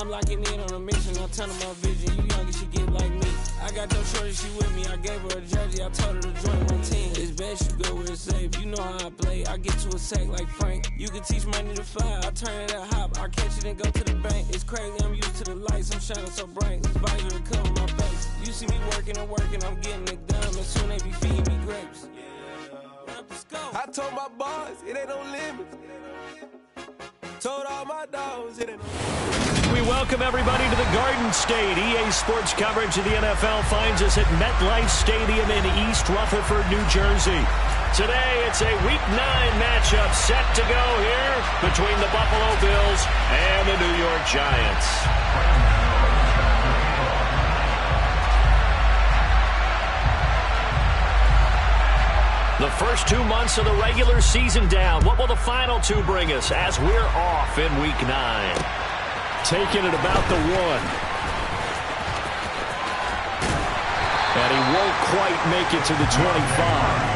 I'm locking in on a mission. I tell them my vision. You young, you should get like me. I got your shorty, she with me. I gave her a jersey. I told her to join my team. It's best you go where it's safe. You know how I play. I get to a sack like Frank. You can teach money to fly. I turn it at hop. I catch it and go to the bank. It's crazy. I'm used to the lights. I'm shining so bright. This visor will cover my face. You see me working and working. I'm getting it done. And soon they be feeding me grapes. I told my boss, it ain't no limits. Told all my dogs, it ain't no limits. We welcome everybody to the Garden State. EA Sports coverage of the NFL finds us at MetLife Stadium in East Rutherford, New Jersey. Today, it's a Week 9 matchup set to go here between the Buffalo Bills and the New York Giants. The first 2 months of the regular season down. What will the final 2 bring us as we're off in Week 9? Taking it about the 1. And he won't quite make it to the 25.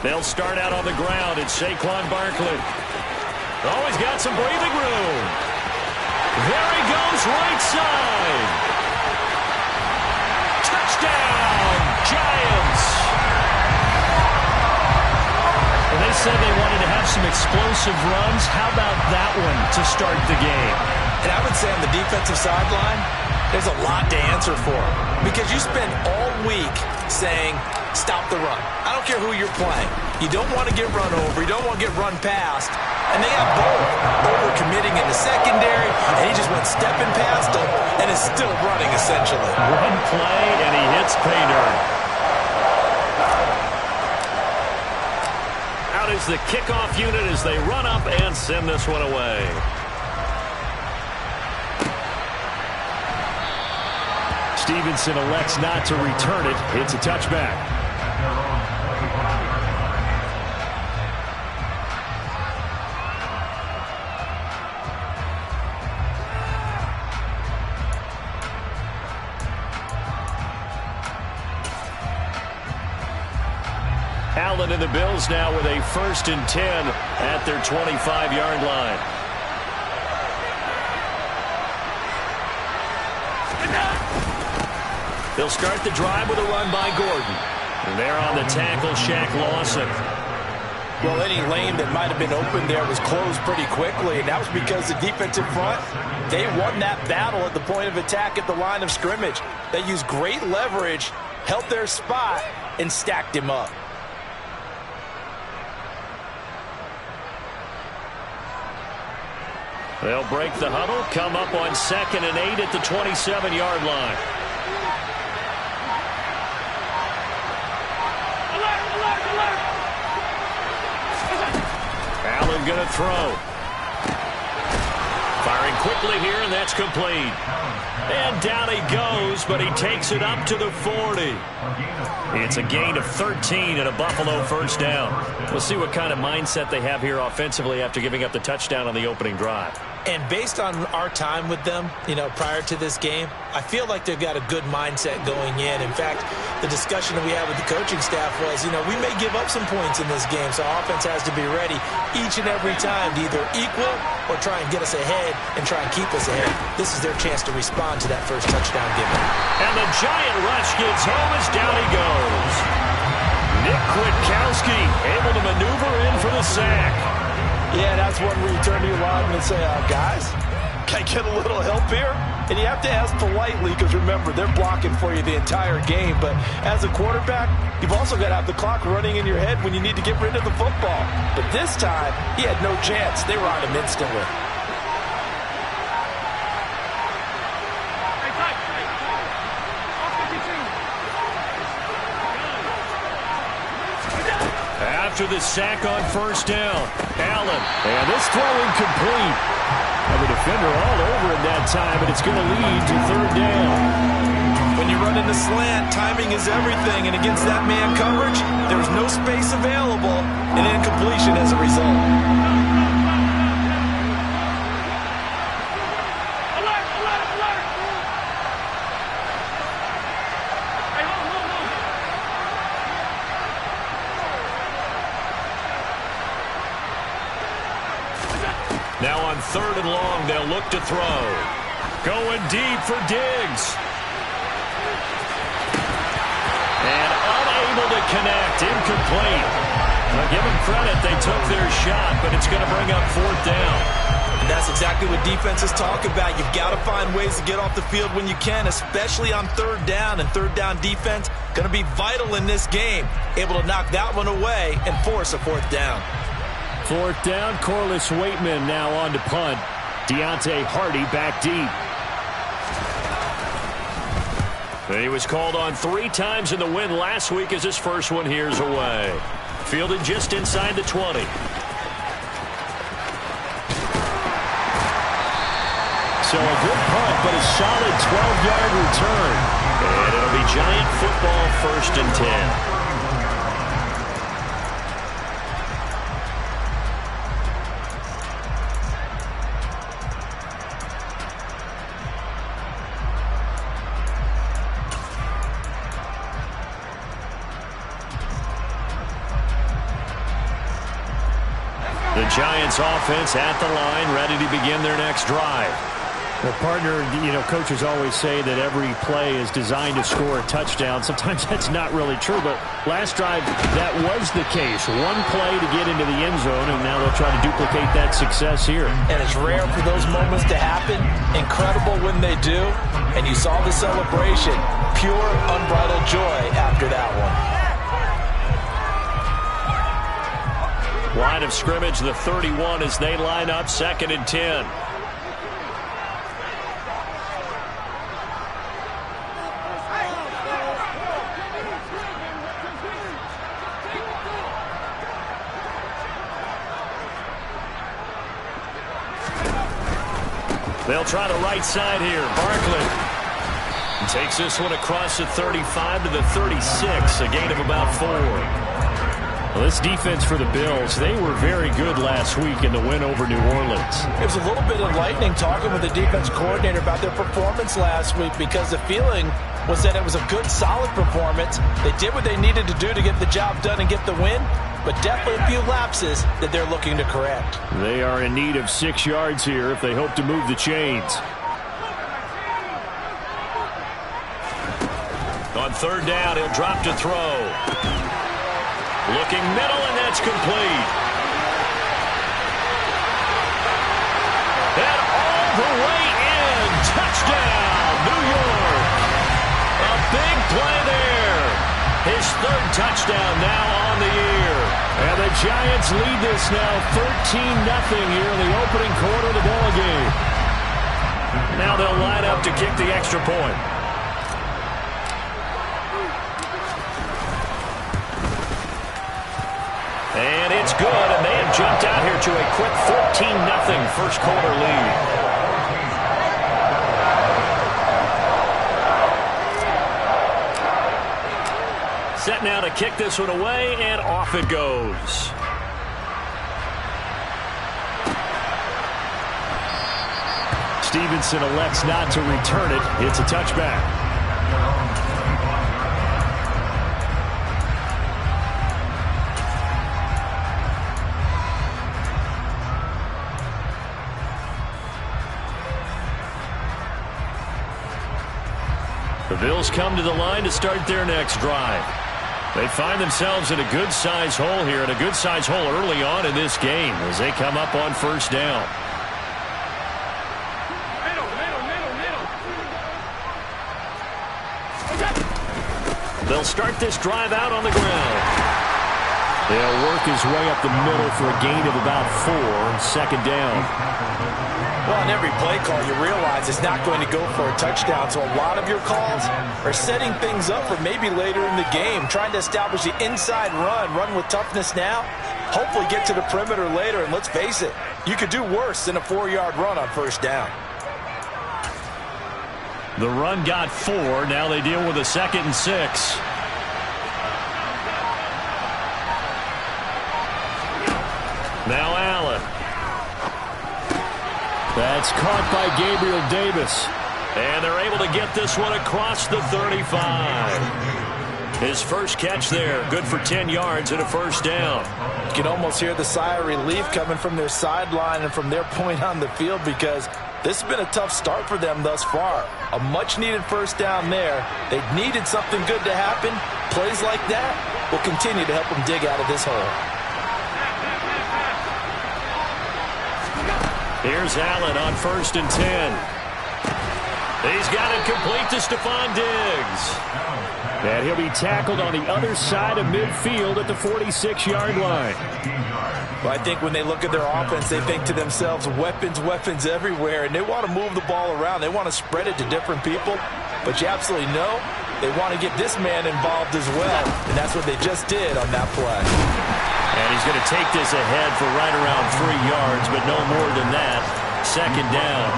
They'll start out on the ground. It's Saquon Barkley. Oh, he's got some breathing room. There he goes, right side. Touchdown, Giants. And they said they wanted to have some explosive runs. How about that one to start the game? And I would say on the defensive sideline, there's a lot to answer for. Because you spend all week saying, stop the run. I don't care who you're playing. You don't want to get run over. You don't want to get run past. And they got both. Over-committing in the secondary, and he just went stepping past them and is still running, essentially. One play, and he hits pay dirt. Out is the kickoff unit as they run up and send this one away. Stevenson elects not to return it. It's a touchback. Allen and the Bills now with a 1st and 10 at their 25-yard line. They'll start the drive with a run by Gordon. And there on the tackle, Shaq Lawson. Well, any lane that might have been open there was closed pretty quickly, and that was because the defensive front, they won that battle at the point of attack at the line of scrimmage. They used great leverage, held their spot, and stacked him up. They'll break the huddle, come up on 2nd and 8 at the 27-yard line. Allen going to throw. Firing quickly here, and that's complete. And down he goes, but he takes it up to the 40. It's a gain of 13 and a Buffalo 1st down. We'll see what kind of mindset they have here offensively after giving up the touchdown on the opening drive. And based on our time with them, prior to this game, I feel like they've got a good mindset going in. In fact, the discussion that we had with the coaching staff was, we may give up some points in this game, so our offense has to be ready each and every time to either equal or try and get us ahead and try and keep us ahead. This is their chance to respond to that first touchdown given. And the giant rush gets home as down he goes. Nick Kwiatkowski able to maneuver in for the sack. Yeah, that's one where you turn to your lineman and say, guys, Can I get a little help here? And you have to ask politely because, remember, they're blocking for you the entire game. But as a quarterback, you've also got to have the clock running in your head when you need to get rid of the football. But this time, he had no chance. They were on him instantly. After the sack on first down, Allen. And this throw incomplete. And the defender all over him that time, but it's going to lead to third down. When you run in the slant, timing is everything. And against that man coverage, there's no space available. And incompletion as a result. Now on third and long, they'll look to throw. Going deep for Diggs. And unable to connect. Incomplete. Now give them credit. They took their shot, but it's going to bring up fourth down. And that's exactly what defenses talk about. You've got to find ways to get off the field when you can, especially on third down. And third down defense going to be vital in this game. Able to knock that one away and force a fourth down. Fourth down, Corliss Waitman now on to punt. Deontay Hardy back deep. He was called on 3 times in the win last week as his first one here's away. Fielded just inside the 20. So a good punt, but a solid 12-yard return. And it'll be Giant football, 1st and 10. The Giants offense at the line, ready to begin their next drive. Well, partner, coaches always say that every play is designed to score a touchdown. Sometimes that's not really true, but last drive, that was the case. One play to get into the end zone, and now they'll try to duplicate that success here. And it's rare for those moments to happen. Incredible when they do. And you saw the celebration. Pure, unbridled joy after that one. Line of scrimmage, the 31 as they line up, 2nd and 10. They'll try the right side here. Barkley takes this one across the 35 to the 36, a gain of about 4. Well, this defense for the Bills, they were very good last week in the win over New Orleans. It was a little bit enlightening talking with the defense coordinator about their performance last week because the feeling was that it was a good, solid performance. They did what they needed to do to get the job done and get the win, but definitely a few lapses that they're looking to correct. They are in need of 6 yards here if they hope to move the chains. On third down, he'll drop to throw. Looking middle, and that's complete. And all the way in. Touchdown, New York. A big play there. His 3rd touchdown now on the year. And the Giants lead this now 13-0 here in the opening quarter of the ball game. Now they'll line up to kick the extra point. And it's good, and they have jumped out here to a quick 14-0 first quarter lead. Set now to kick this one away, and off it goes. Stevenson elects not to return it. It's a touchback. The Bills come to the line to start their next drive. They find themselves in a good-sized hole here, and a good-sized hole early on in this game as they come up on first down. They'll start this drive out on the ground. They'll work his way up the middle for a gain of about 4, second down. Well, on every play call, you realize it's not going to go for a touchdown, so a lot of your calls are setting things up for maybe later in the game, trying to establish the inside run with toughness now, hopefully get to the perimeter later, and let's face it, you could do worse than a 4-yard run on first down. The run got 4. Now they deal with a 2nd and 6. Now Allen. That's caught by Gabriel Davis. And they're able to get this one across the 35. His first catch there, good for 10 yards and a first down. You can almost hear the sigh of relief coming from their sideline and from their point on the field, because this has been a tough start for them thus far. A much-needed first down there. They needed something good to happen. Plays like that will continue to help them dig out of this hole. Here's Allen on 1st and 10. He's got it complete to Stephon Diggs. And he'll be tackled on the other side of midfield at the 46-yard line. Well, I think when they look at their offense, they think to themselves, weapons, weapons everywhere, and they want to move the ball around. They want to spread it to different people, but you absolutely know they want to get this man involved as well, and that's what they just did on that play. And he's going to take this ahead for right around 3 yards, but no more than that. 2nd down.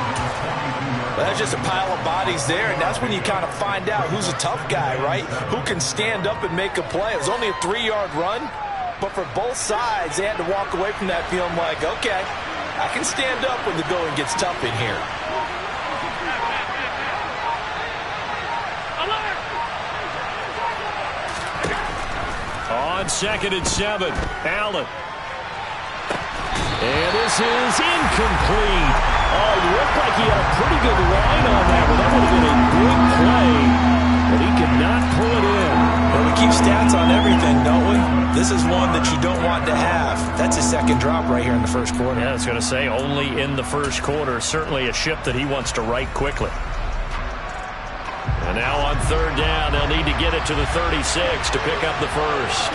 Well, that's just a pile of bodies there, and that's when you kind of find out who's a tough guy, right? Who can stand up and make a play. It was only a 3-yard run, but for both sides, they had to walk away from that feeling like, okay, I can stand up when the going gets tough in here. On 2nd and 7, Allen. And this is incomplete. Oh, it looked like he had a pretty good line on that, but that would have been a big play. But he could not pull it in. Well, we keep stats on everything, don't we? This is one that you don't want to have. That's a second drop right here in the first quarter. Yeah, I was going to say, only in the first quarter. Certainly a ship that he wants to right quickly. And now on 3rd down, they'll need to get it to the 36 to pick up the first.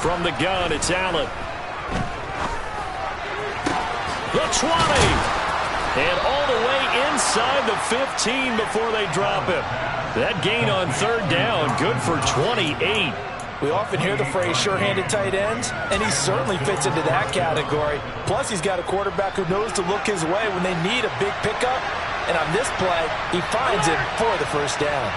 From the gun, it's Allen. The 20. And all the way inside the 15 before they drop him. That gain on 3rd down, good for 28. We often hear the phrase sure-handed tight ends, and he certainly fits into that category. Plus, he's got a quarterback who knows to look his way when they need a big pickup. And on this play, he finds it for the first down.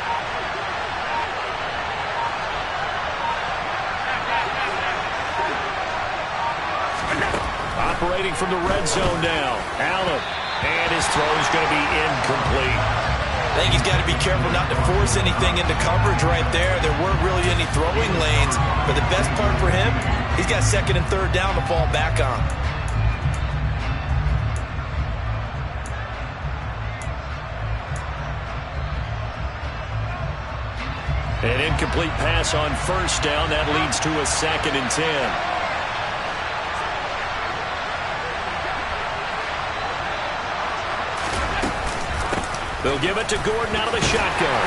Operating from the red zone now, Allen. And his throw is going to be incomplete. I think he's got to be careful not to force anything into coverage right there. There weren't really any throwing lanes. But the best part for him, he's got 2nd and 3rd down to fall back on. An incomplete pass on 1st down. That leads to a 2nd and 10. They'll give it to Gordon out of the shotgun.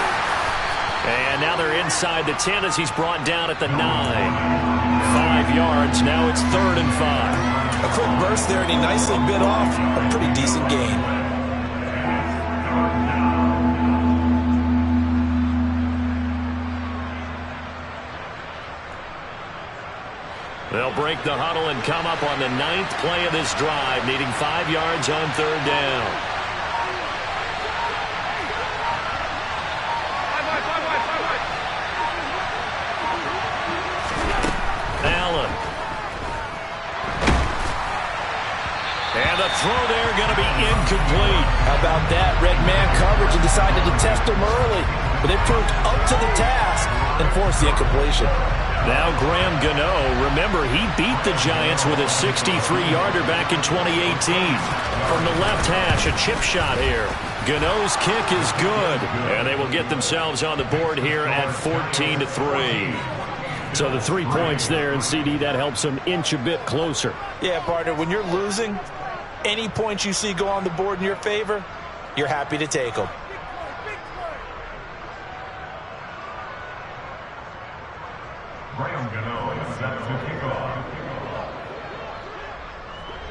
And now they're inside the 10 as he's brought down at the 9. 5 yards. Now it's 3rd and 5. A quick burst there, and he nicely bit off a pretty decent gain. They'll break the huddle and come up on the 9th play of this drive, needing 5 yards on 3rd down. Allen. And the throw there going to be incomplete. How about that? Red man coverage and decided to test him early. But they proved up to the task and forced the incompletion. Now Graham Gano. Remember, he beat the Giants with a 63-yarder back in 2018. From the left hash, a chip shot here. Gano's kick is good, and they will get themselves on the board here at 14-3. So the 3 points there, and CD, that helps them inch a bit closer. Yeah, partner, when you're losing, any points you see go on the board in your favor, you're happy to take them.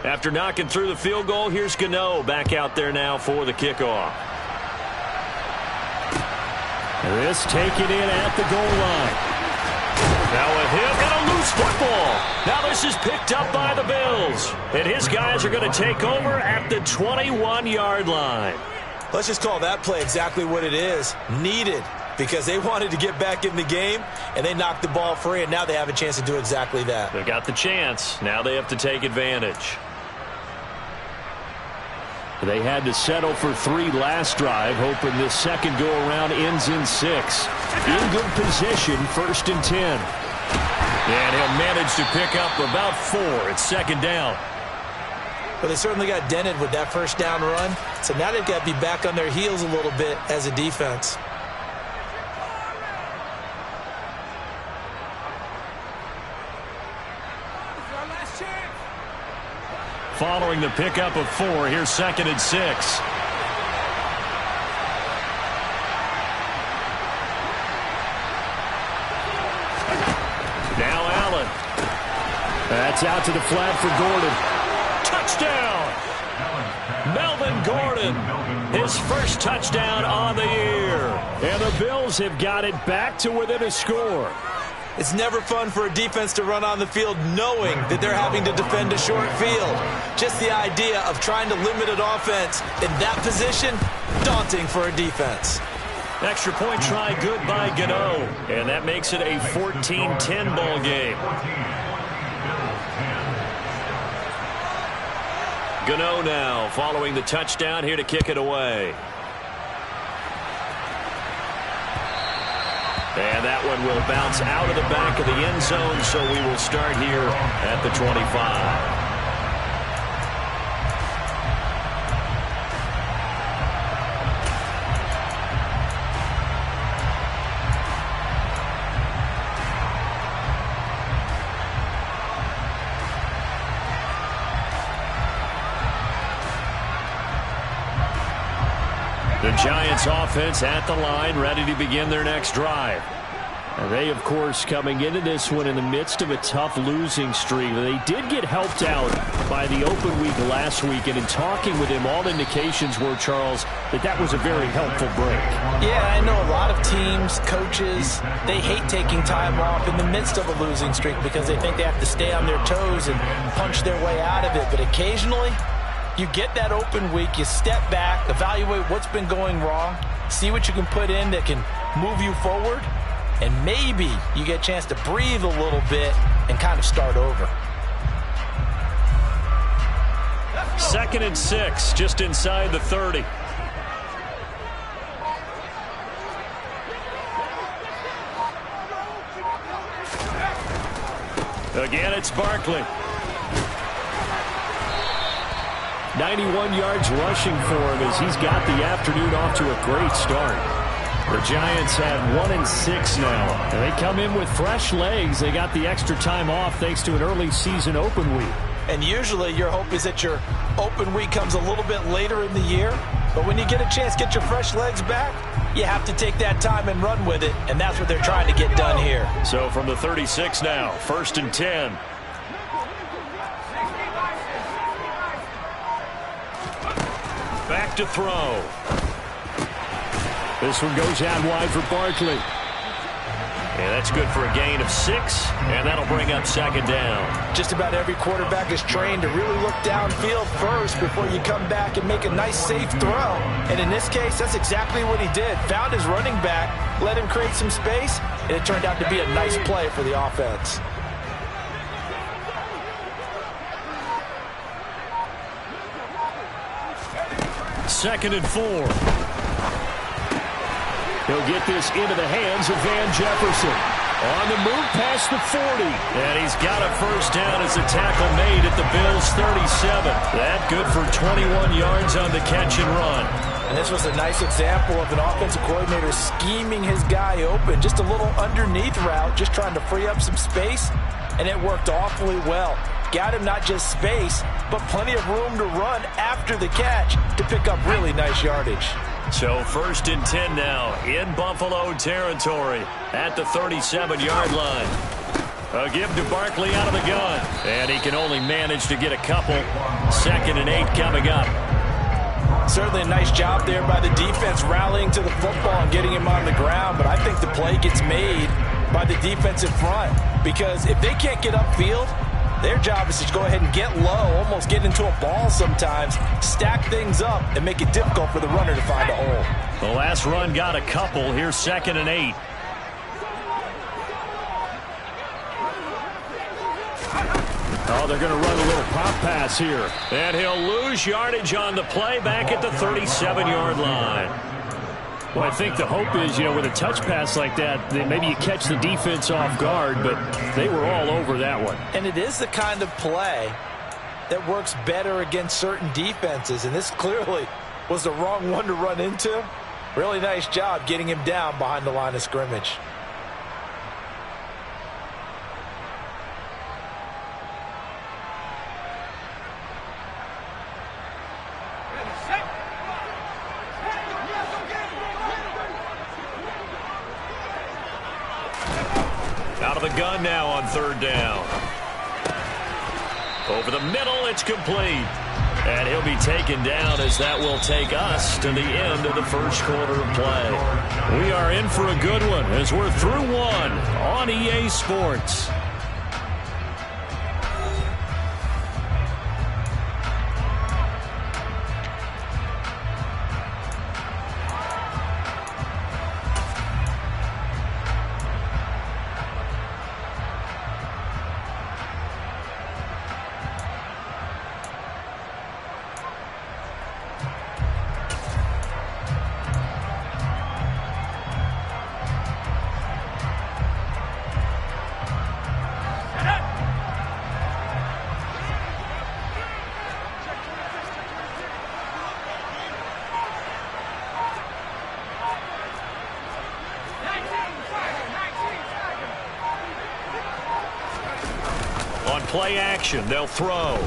After knocking through the field goal, here's Gano back out there now for the kickoff. This taken in at the goal line. Now a hit and a loose football. Now this is picked up by the Bills. And his guys are going to take over at the 21-yard line. Let's just call that play exactly what it is. Needed, because they wanted to get back in the game, and they knocked the ball free, and now they have a chance to do exactly that. They got the chance. Now they have to take advantage. They had to settle for 3 last drive, hoping this second go-around ends in 6. In good position, 1st and 10. And he'll manage to pick up about 4. It's 2nd down. But they certainly got dented with that first down run, so now they've got to be back on their heels a little bit as a defense. Following the pickup of 4, here's 2nd and 6. Now Allen. That's out to the flat for Gordon. Touchdown! Melvin Gordon, his first touchdown on the year. And the Bills have got it back to within a score. It's never fun for a defense to run on the field knowing that they're having to defend a short field. Just the idea of trying to limit an offense in that position, daunting for a defense. Extra point try good by Gano. And that makes it a 14-10 ball game. Gano now following the touchdown here to kick it away. And that one will bounce out of the back of the end zone, so we will start here at the 25. The Giants offense at the line, ready to begin their next drive. And they, of course, coming into this one in the midst of a tough losing streak. They did get helped out by the open week last week, and in talking with him, all indications were, Charles, that was a very helpful break. Yeah, I know a lot of teams, coaches, they hate taking time off in the midst of a losing streak because they think they have to stay on their toes and punch their way out of it. But occasionally, you get that open week, you step back, evaluate what's been going wrong, see what you can put in that can move you forward, and maybe you get a chance to breathe a little bit and kind of start over. 2nd and 6, just inside the 30. Again, it's Barkley. 91 yards rushing for him as he's got the afternoon off to a great start. The Giants have 1 and 6 now. And they come in with fresh legs. They got the extra time off thanks to an early season open week. And usually your hope is that your open week comes a little bit later in the year. But when you get a chance to get your fresh legs back, you have to take that time and run with it. And that's what they're trying to get done here. So from the 36 now, 1st and 10. Back to throw. This one goes out wide for Barkley. And that's good for a gain of 6, and that'll bring up 2nd down. Just about every quarterback is trained to really look downfield first before you come back and make a nice, safe throw. And in this case, that's exactly what he did. Found his running back, let him create some space, and it turned out to be a nice play for the offense. Second and 4. He'll get this into the hands of Van Jefferson. On the move past the 40. And he's got a first down as a tackle made at the Bills' 37. That good for 21 yards on the catch and run. And this was a nice example of an offensive coordinator scheming his guy open. Just a little underneath route, just trying to free up some space. And it worked awfully well. Got him not just space, but plenty of room to run after the catch to pick up really nice yardage. So 1st and 10 now in Buffalo territory at the 37-yard line. A give to Barkley out of the gun. And he can only manage to get a couple. 2nd and 8 coming up. Certainly a nice job there by the defense rallying to the football and getting him on the ground. But I think the play gets made by the defensive front. Because if they can't get upfield, their job is to go ahead and get low, almost get into a ball sometimes, stack things up, and make it difficult for the runner to find a hole. The last run got a couple. Here's 2nd and 8. Oh, they're going to run a little pop pass here. And he'll lose yardage on the play back at the 37-yard line. Well, I think the hope is, with a touch pass like that, maybe you catch the defense off guard, but they were all over that one. And it is the kind of play that works better against certain defenses, and this clearly was the wrong one to run into. Really nice job getting him down behind the line of scrimmage. Out of the gun now on 3rd down. Over the middle, it's complete. And he'll be taken down as that will take us to the end of the first quarter of play. We are in for a good one as we're through one on EA Sports. Play action, they'll throw.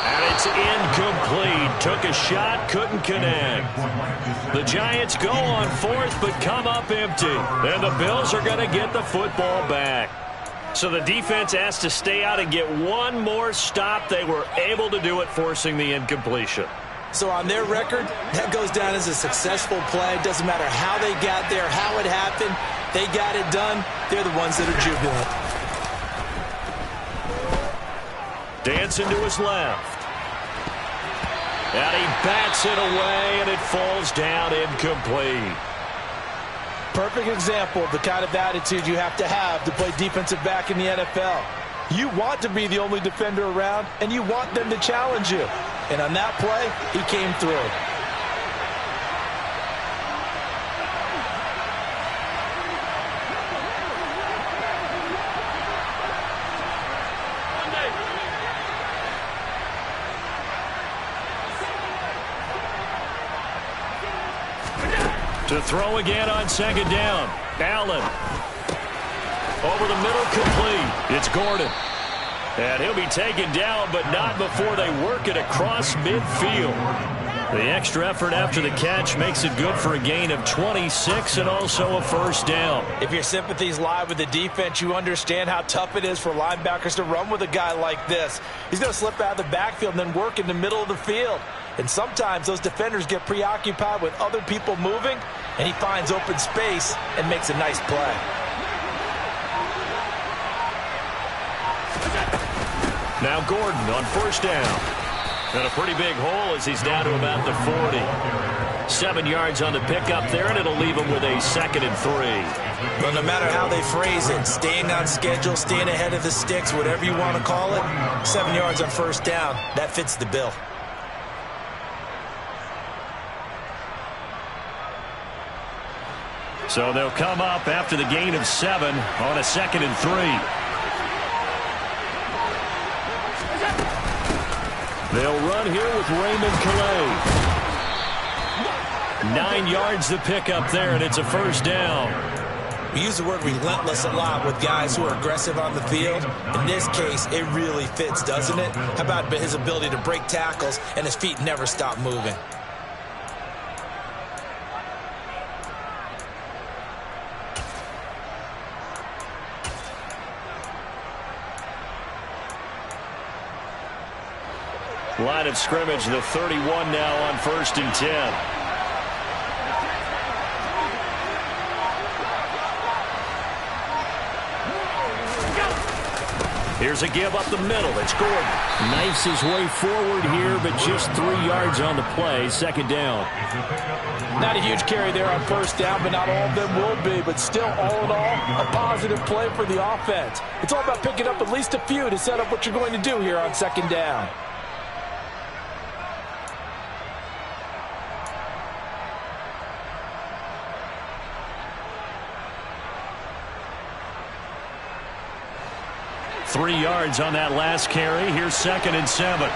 And it's incomplete. Took a shot, couldn't connect. The Giants go on 4th, but come up empty. And the Bills are going to get the football back. So the defense has to stay out and get one more stop. They were able to do it, forcing the incompletion. So on their record, that goes down as a successful play. Doesn't matter how they got there, how it happened. They got it done. They're the ones that are jubilant. Dancing to his left. And he bats it away, and it falls down incomplete. Perfect example of the kind of attitude you have to play defensive back in the NFL. You want to be the only defender around, and you want them to challenge you. And on that play, he came through. To throw again on 2nd down. Allen. Over the middle, complete. It's Gordon. And he'll be taken down, but not before they work it across midfield. The extra effort after the catch makes it good for a gain of 26 and also a first down. If your sympathies lie with the defense, you understand how tough it is for linebackers to run with a guy like this. He's going to slip out of the backfield and then work in the middle of the field. And sometimes those defenders get preoccupied with other people moving, and he finds open space and makes a nice play. Now Gordon on 1st down. And a pretty big hole as he's down to about the 40. 7 yards on the pickup there, and it'll leave him with a 2nd and 3. Well, no matter how they phrase it, staying on schedule, staying ahead of the sticks, whatever you want to call it, 7 yards on 1st down, that fits the bill. So they'll come up after the gain of 7 on a 2nd and 3. They'll run here with Raymond Calais. 9 yards to pick up there, and it's a first down. We use the word relentless a lot with guys who are aggressive on the field. In this case, it really fits, doesn't it? How about his ability to break tackles and his feet never stop moving? Line of scrimmage, the 31 now on 1st and 10. Here's a give up the middle. It's Gordon. Knifes his way forward here, but just 3 yards on the play. 2nd down. Not a huge carry there on 1st down, but not all of them will be. But still, all in all, a positive play for the offense. It's all about picking up at least a few to set up what you're going to do here on 2nd down. Three yards on that last carry. Here's 2nd and 7.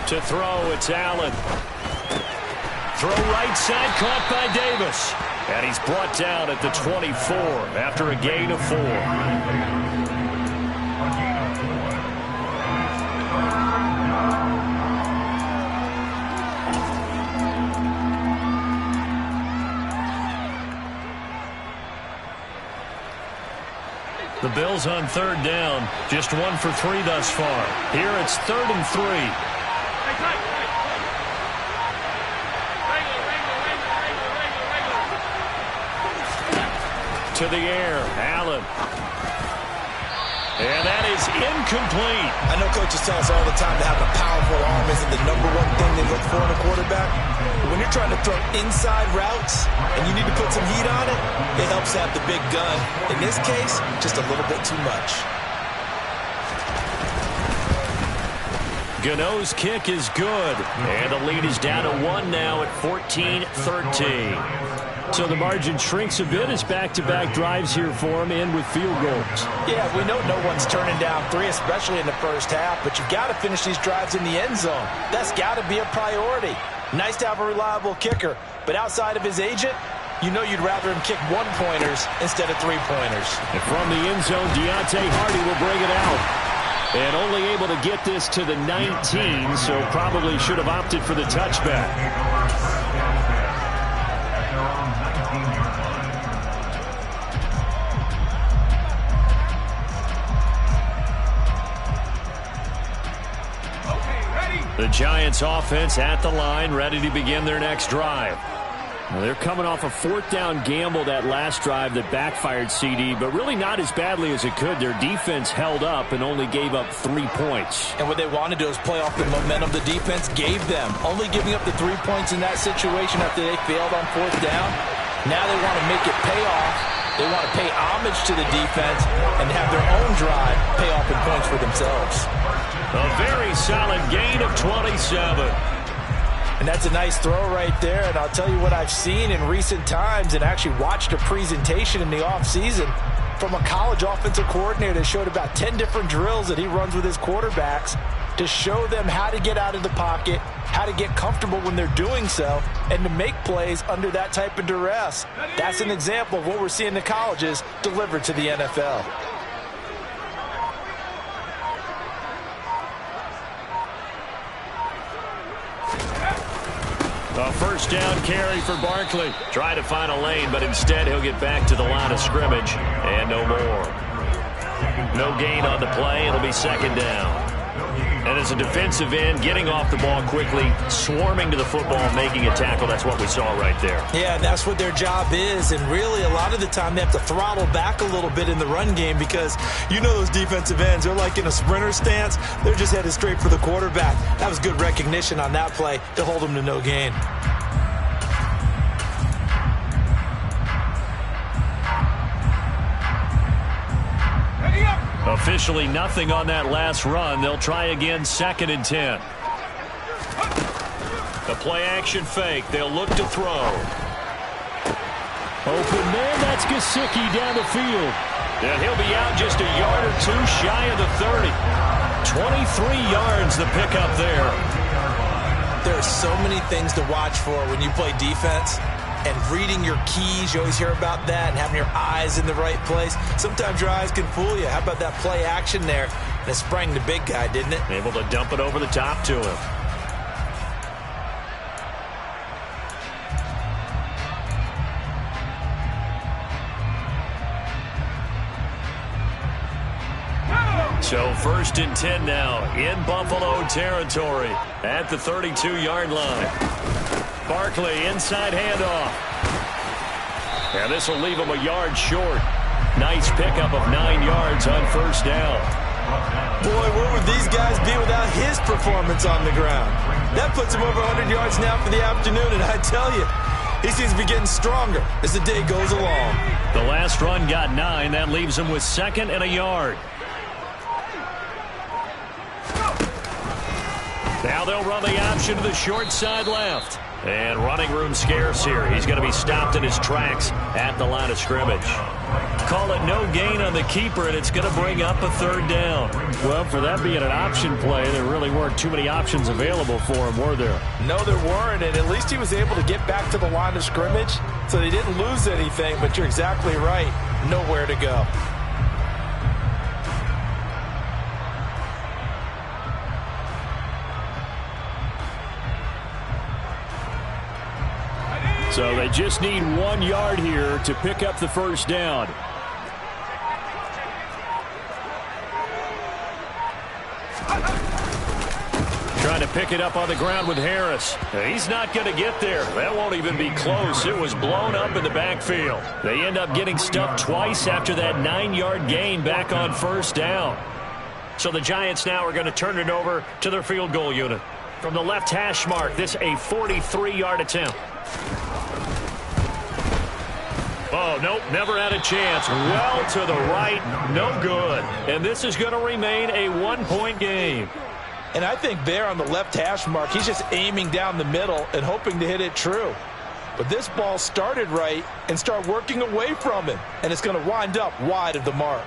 To throw, it's Allen. Throw right side, caught by Davis. And he's brought down at the 24 after a gain of 4. The Bills on 3rd down, just 1 for 3 thus far. Here it's 3rd and 3. To the air, Allen. And that is incomplete. I know coaches tell us all the time that having a powerful arm isn't the #1 thing they look for in a quarterback. But when you're trying to throw inside routes and you need to put some heat on it, it helps have the big gun. In this case, just a little bit too much. Gano's kick is good. And the lead is down to 1 now at 14-13. So the margin shrinks a bit as back-to-back drives here for him, and with field goals. Yeah, we know no one's turning down 3, especially in the first half, but you've got to finish these drives in the end zone. That's got to be a priority. Nice to have a reliable kicker, but outside of his agent, you know you'd rather him kick 1-pointers instead of 3-pointers. And from the end zone, Deontay Hardy will bring it out. And only able to get this to the 19, so probably should have opted for the touchback. The Giants offense at the line, ready to begin their next drive. Well, they're coming off a 4th down gamble that last drive that backfired, CD, but really not as badly as it could. Their defense held up and only gave up 3 points. And what they want to do is play off the momentum the defense gave them. Only giving up the 3 points in that situation after they failed on 4th down. Now they want to make it pay off. They want to pay homage to the defense and have their own drive pay off in points for themselves. A very solid gain of 27. And that's a nice throw right there. And I'll tell you what I've seen in recent times and actually watched a presentation in the offseason from a college offensive coordinator that showed about 10 different drills that he runs with his quarterbacks to show them how to get out of the pocket, how to get comfortable when they're doing so, and to make plays under that type of duress. That's an example of what we're seeing in the colleges delivered to the NFL. A first down carry for Barkley. Try to find a lane, but instead he'll get back to the line of scrimmage. And no more. No gain on the play. It'll be 2nd down. And as a defensive end, getting off the ball quickly, swarming to the football, making a tackle, that's what we saw right there. Yeah, that's what their job is. And really, a lot of the time, they have to throttle back a little bit in the run game because you know those defensive ends, they're like in a sprinter stance. They're just headed straight for the quarterback. That was good recognition on that play to hold them to no gain. A Officially nothing on that last run. They'll try again, 2nd and 10. The play action fake. They'll look to throw. Open man, that's Gesicki down the field. And he'll be out just a yard or two shy of the 30. 23 yards the pickup there. There are so many things to watch for when you play defense. And reading your keys, you always hear about that, and having your eyes in the right place. Sometimes your eyes can fool you. How about that play action there? And it sprang the big guy, didn't it? Able to dump it over the top to him. So 1st and 10 now in Buffalo territory at the 32-yard line. Barkley inside handoff. And this will leave him a yard short. Nice pickup of 9 yards on 1st down. Boy, where would these guys be without his performance on the ground? That puts him over 100 yards now for the afternoon, and I tell you, he seems to be getting stronger as the day goes along. The last run got 9. That leaves him with 2nd and a yard. Now they'll run the option to the short side left. And running room scarce here. He's going to be stopped in his tracks at the line of scrimmage. Call it no gain on the keeper, and it's going to bring up a 3rd down. Well, for that being an option play, there really weren't too many options available for him, were there? No, there weren't, and at least he was able to get back to the line of scrimmage, so they didn't lose anything, but you're exactly right. Nowhere to go. So they just need 1 yard here to pick up the 1st down. Trying to pick it up on the ground with Harris. He's not going to get there. That won't even be close. It was blown up in the backfield. They end up getting stuffed twice after that 9-yard gain back on 1st down. So the Giants now are going to turn it over to their field goal unit. From the left hash mark, this a 43-yard attempt. Oh, nope, never had a chance. Well to the right, no good. And this is going to remain a 1-point game. And I think there on the left hash mark, he's just aiming down the middle and hoping to hit it true. But this ball started right and started working away from him. And it's going to wind up wide of the mark.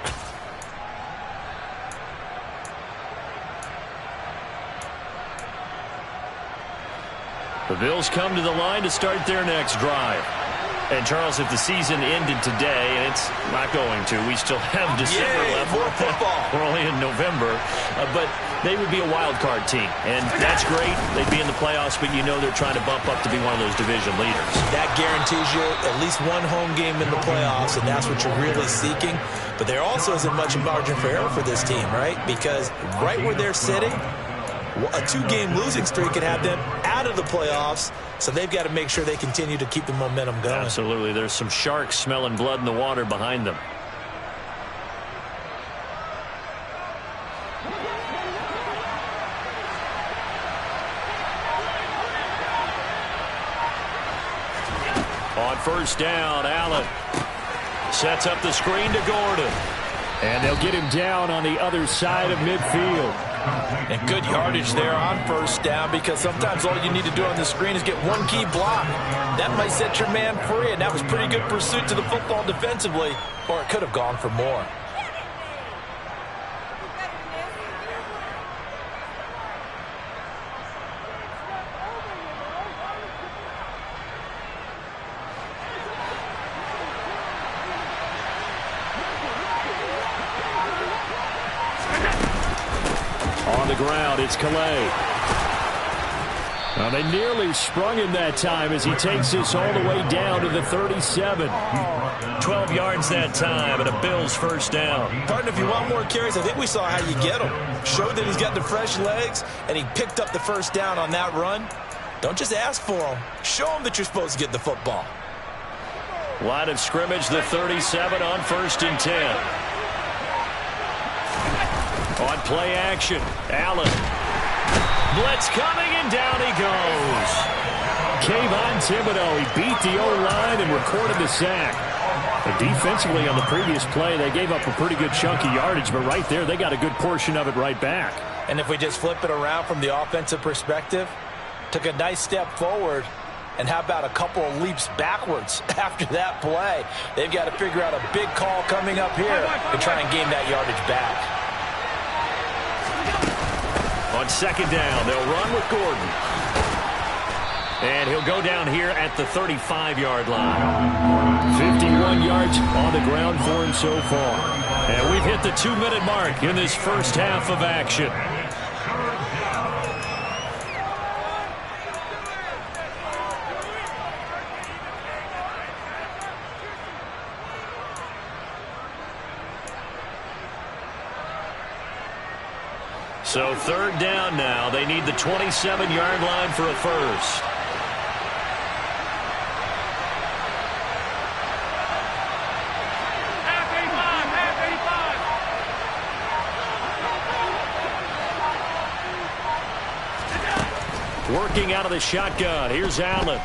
The Bills come to the line to start their next drive. And, Charles, if the season ended today, and it's not going to, we still have December left. More football. We're only in November. But they would be a wild card team. And that's great. They'd be in the playoffs, but you know they're trying to bump up to be one of those division leaders. That Guarantees you at least one home game in the playoffs, and that's what you're really seeking. But there also isn't much margin for error for this team, right? Because right where they're sitting, a 2-game losing streak could have them out of the playoffs, so they've got to make sure they continue to keep the momentum going. Absolutely. There's some sharks smelling blood in the water behind them. On 1st down, Allen sets up the screen to Gordon. And they'll get him down on the other side of midfield. And good yardage there on 1st down, because sometimes all you need to do on the screen is get one key block. That might set your man free, and that was pretty good pursuit to the football defensively, or it could have gone for more. On the ground, it's Calais. Now they nearly sprung him that time as he takes this all the way down to the 37. 12 yards that time and a Bills 1st down. Partner, if you want more carries, I think we saw how you get him. Showed that he's got the fresh legs, and he picked up the 1st down on that run. Don't just ask for him. Show him that you're supposed to get the football. Line of scrimmage, the 37 on 1st and 10. On play action, Allen. Blitz coming, and down he goes. Kayvon Thibodeau, he beat the O-line and recorded the sack. Defensively on the previous play, they gave up a pretty good chunk of yardage, but right there, they got a good portion of it right back. And if we just flip it around from the offensive perspective, took a nice step forward, and how about a couple of leaps backwards after that play? They've got to figure out a big call coming up here to try and gain that yardage back. On second down, they'll run with Gordon. And he'll go down here at the 35-yard line. 51 yards on the ground for him so far. And we've hit the 2-minute mark in this first half of action. So third down now. They need the 27-yard line for a first. Working out of the shotgun. Here's Allen.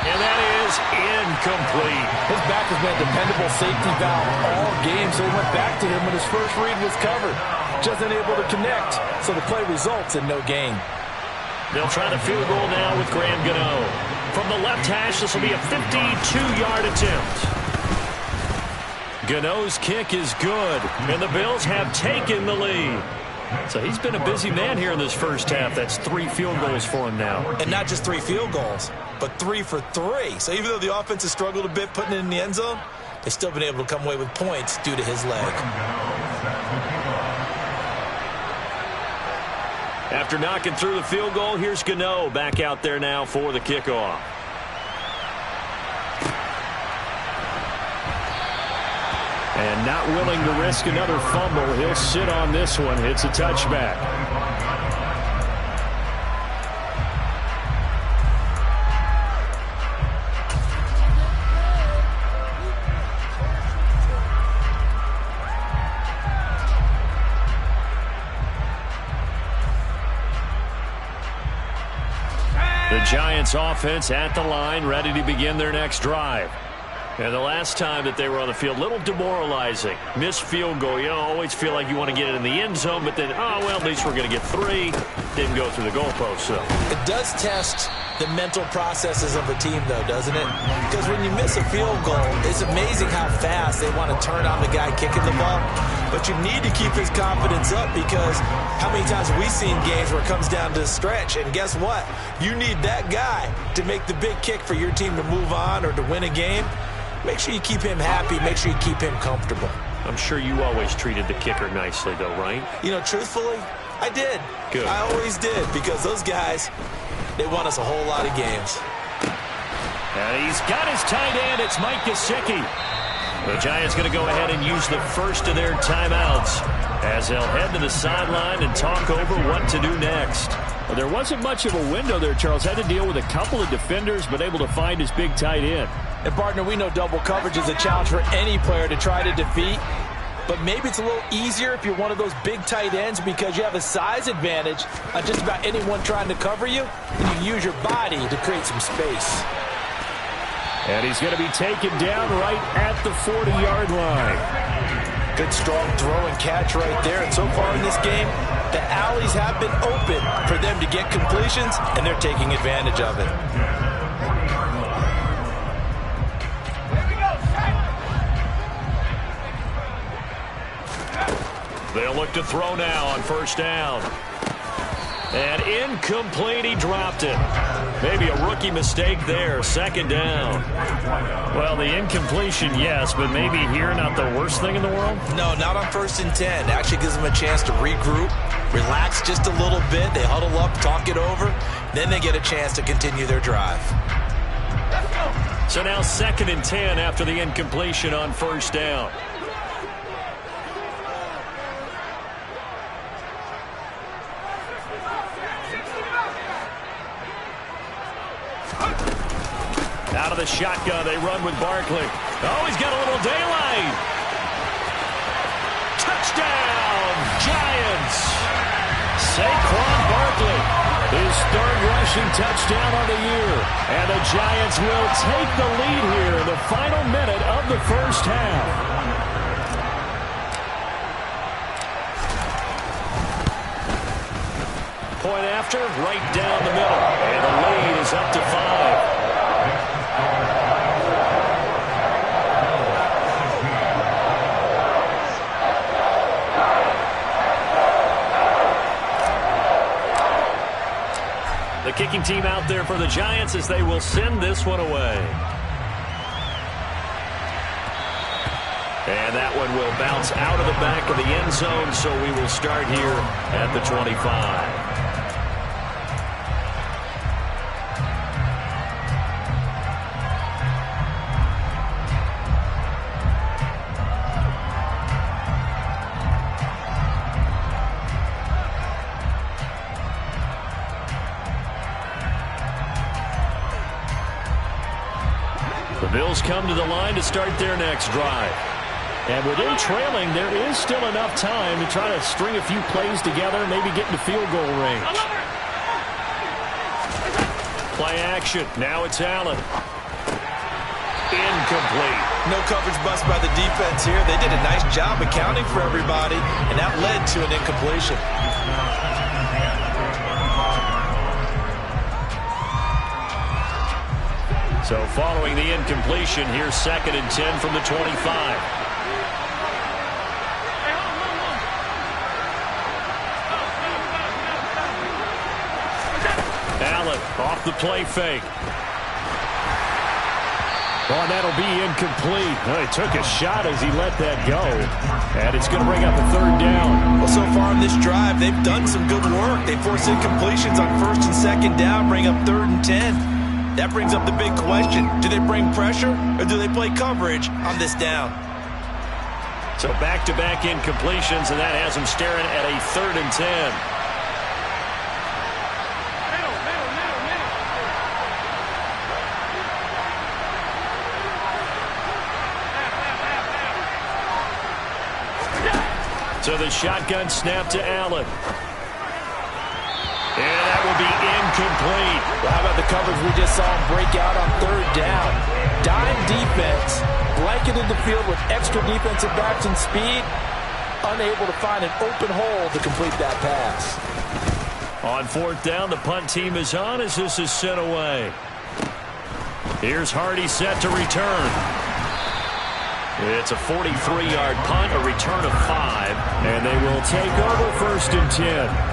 And that is incomplete. His back has been a dependable safety valve all game, so he went back to him when his first read was covered. Just unable to connect, so the play results in no gain. They'll try the field goal now with Graham Gano. From the left hash, this will be a 52-yard attempt. Gano's kick is good, and the Bills have taken the lead. So he's been a busy man here in this first half. That's 3 field goals for him now. And not just 3 field goals, but 3 for 3. So even though the offense has struggled a bit putting it in the end zone, they've still been able to come away with points due to his leg. After knocking through the field goal, here's Gano back out there now for the kickoff. And not willing to risk another fumble. He'll sit on this one. It's a touchback. The Giants offense at the line, ready to begin their next drive. And the last time that they were on the field, a little demoralizing. Missed field goal. You always feel like you want to get it in the end zone, but then, oh, well, at least we're going to get 3. Didn't go through the goalpost, so. It does test the mental processes of a team, though, doesn't it? Because when you miss a field goal, it's amazing how fast they want to turn on the guy kicking the ball. But you need to keep his confidence up, because how many times have we seen games where it comes down to a stretch, and guess what? You need that guy to make the big kick for your team to move on or to win a game. Make sure you keep him happy. Make sure you keep him comfortable. I'm sure you always treated the kicker nicely, though, right? You know, truthfully, I did. Good. I always did, because those guys, they won us a whole lot of games. And he's got his tight end. It's Mike Gesicki. The Giants going to go ahead and use the first of their timeouts as they'll head to the sideline and talk over what to do next. Well, there wasn't much of a window there, Charles. Had to deal with a couple of defenders, but able to find his big tight end. And, partner, we know double coverage is a challenge for any player to try to defeat. But maybe it's a little easier if you're one of those big tight ends, because you have a size advantage on just about anyone trying to cover you, and you use your body to create some space. And he's going to be taken down right at the 40-yard line. Good, strong throw and catch right there. And so far in this game, the alleys have been open for them to get completions, and they're taking advantage of it. They'll look to throw now on first down. And incomplete, he dropped it. Maybe a rookie mistake there, second down. Well, the incompletion, yes, but maybe here not the worst thing in the world? No, not on 1st and 10. Actually gives them a chance to regroup, relax just a little bit. They huddle up, talk it over, then they get a chance to continue their drive. So now 2nd and 10 after the incompletion on first down. Out of the shotgun, they run with Barkley. Oh, he's got a little daylight. Touchdown, Giants. Saquon Barkley, his third rushing touchdown of the year. And the Giants will take the lead here in the final minute of the first half. Point after, right down the middle. And the lead is up to 5. The kicking team out there for the Giants as they will send this one away. And that one will bounce out of the back of the end zone, so we will start here at the 25. The Bills come to the line to start their next drive. And within trailing, there is still enough time to try to string a few plays together, maybe get into field goal range. Play action. Now it's Allen. Incomplete. No coverage bust by the defense here. They did a nice job accounting for everybody, and that led to an incompletion. So following the incompletion, here's 2nd and 10 from the 25. Allen off the play fake. Oh, that'll be incomplete. Well, he took a shot as he let that go. And it's going to bring up a 3rd down. Well, so far in this drive, they've done some good work. They force incompletions on 1st and 2nd down, bring up 3rd and 10. That brings up the big question. Do they bring pressure or do they play coverage on this down? So back-to-back incompletions, and that has them staring at a 3rd and 10. So the shotgun snap to Allen. And that will be incomplete. Well, how about the coverage we just saw him break out on 3rd down? Dime defense, blanketed the field with extra defensive backs and speed, unable to find an open hole to complete that pass. On 4th down, the punt team is on as this is sent away. Here's Hardy set to return. It's a 43-yard punt, a return of 5, and they will take over 1st and 10.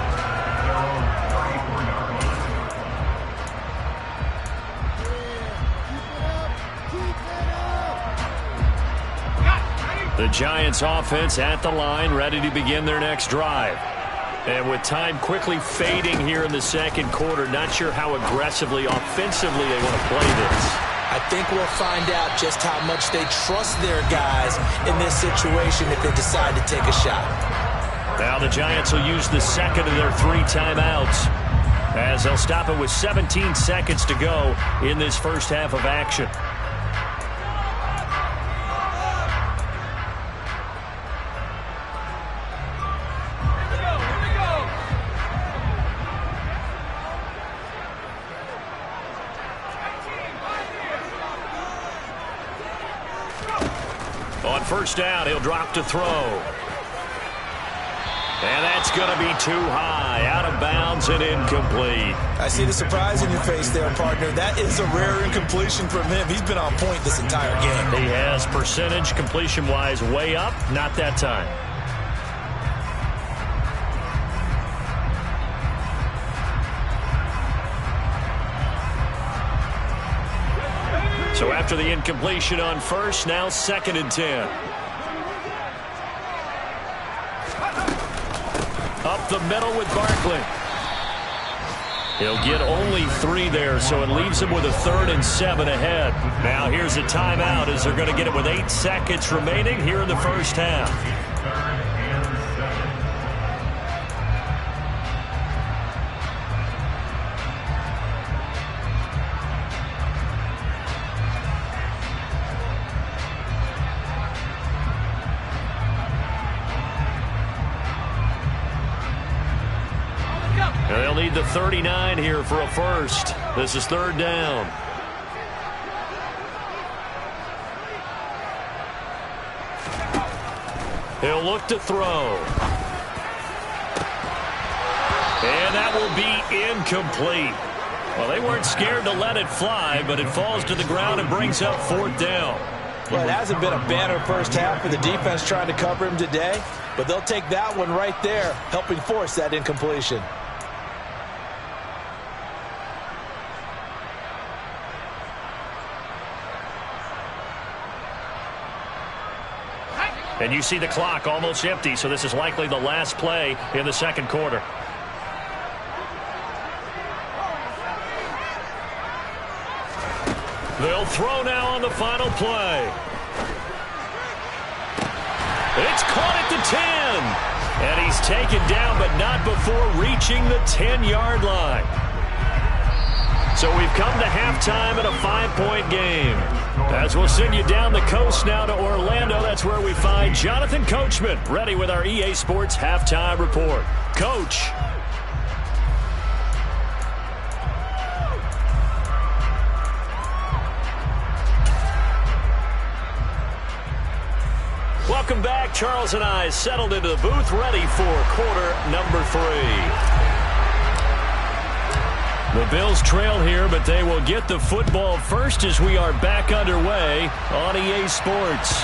The Giants offense at the line, ready to begin their next drive. And with time quickly fading here in the 2nd quarter, not sure how aggressively, offensively they want to play this. I think we'll find out just how much they trust their guys in this situation if they decide to take a shot. Now the Giants will use the 2nd of their 3 timeouts as they'll stop it with 17 seconds to go in this first half of action. On 1st down, he'll drop to throw. And that's going to be too high, out of bounds and incomplete. I see the surprise in your face there, partner. That is a rare incompletion from him. He's been on point this entire game. He has percentage completion-wise way up, not that time. So after the incompletion on 1st, now 2nd and 10. Up the middle with Barkley. He'll get only 3 there, so it leaves him with a 3rd and 7 ahead. Now here's a timeout as they're going to get it with 8 seconds remaining here in the first half. need the 39 here for a first. This is third down. He'll look to throw. And that will be incomplete. Well, they weren't scared to let it fly, but it falls to the ground and brings up fourth down. Well, it hasn't been a banner first half for the defense trying to cover him today, but they'll take that one right there, helping force that incompletion. And you see the clock almost empty, so this is likely the last play in the second quarter. They'll throw now on the final play. It's caught at the 10. And he's taken down, but not before reaching the 10-yard line. So we've come to halftime in a 5-point game. As we'll send you down the coast now to Orlando, that's where we find Jonathan Coachman, ready with our EA Sports Halftime Report. Coach. Welcome back. Charles and I settled into the booth, ready for quarter number 3. The Bills trail here, but they will get the football first as we are back underway on EA Sports.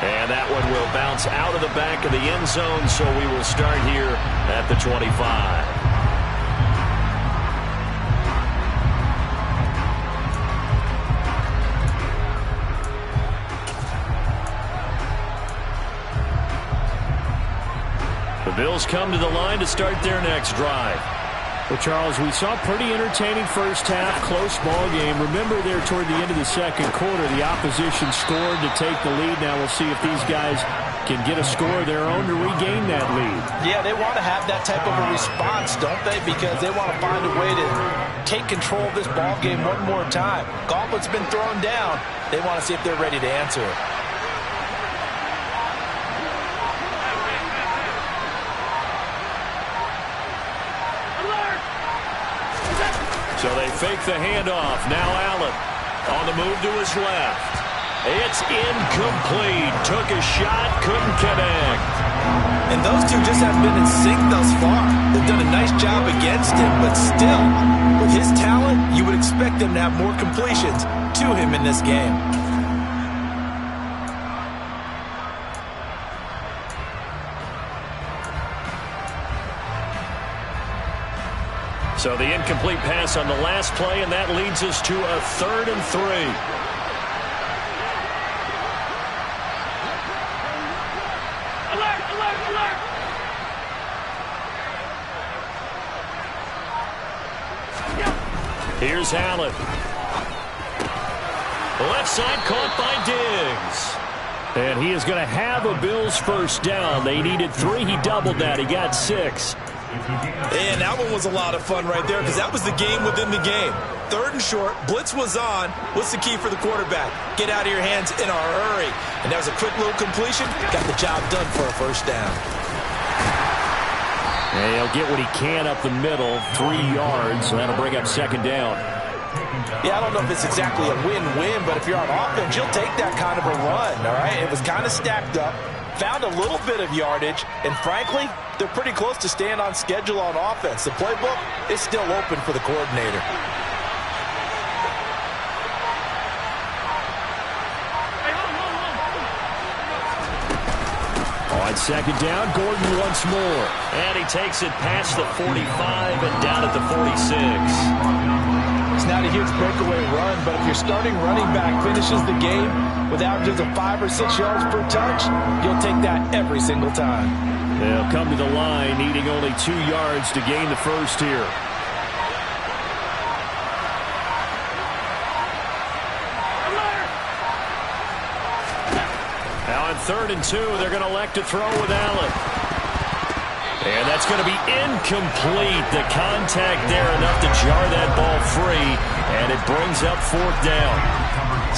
And that one will bounce out of the back of the end zone, so we will start here at the 25. The Bills come to the line to start their next drive. Well, Charles, we saw a pretty entertaining first half, close ball game. Remember there toward the end of the second quarter, the opposition scored to take the lead. Now we'll see if these guys can get a score of their own to regain that lead. Yeah, they want to have that type of a response, don't they? Because they want to find a way to take control of this ball game one more time. Gauntlet's been thrown down. They want to see if they're ready to answer it. So they fake the handoff. Now Allen on the move to his left. It's incomplete. Took a shot, couldn't connect. And those two just haven't been in sync thus far. They've done a nice job against him, but still, with his talent, you would expect them to have more completions to him in this game. So the incomplete pass on the last play, and that leads us to a 3rd and 3. Alert, alert, alert! Here's Allen. Left side caught by Diggs. And he is going to have a Bills first down. They needed 3. He doubled that. He got 6. And that one was a lot of fun right there because that was the game within the game. 3rd and short, blitz was on. What's the key for the quarterback? Get out of your hands in a hurry. And that was a quick little completion. Got the job done for a first down. And he'll get what he can up the middle, 3 yards, so that'll bring up 2nd down. Yeah, I don't know if it's exactly a win-win, but if you're on offense, you'll take that kind of a run, all right? It was kind of stacked up. Found a little bit of yardage, and frankly, they're pretty close to staying on schedule on offense. The playbook is still open for the coordinator. On 2nd down, Gordon once more. And he takes it past the 45 and down at the 46. It's not a huge breakaway run, but if your starting running back finishes the game with averages of 5 or 6 yards per touch, you'll take that every single time. They'll come to the line, needing only 2 yards to gain the first here. Now on 3rd and 2, they're going to elect to throw with Allen. And that's going to be incomplete. The contact there enough to jar that ball free, and it brings up 4th down.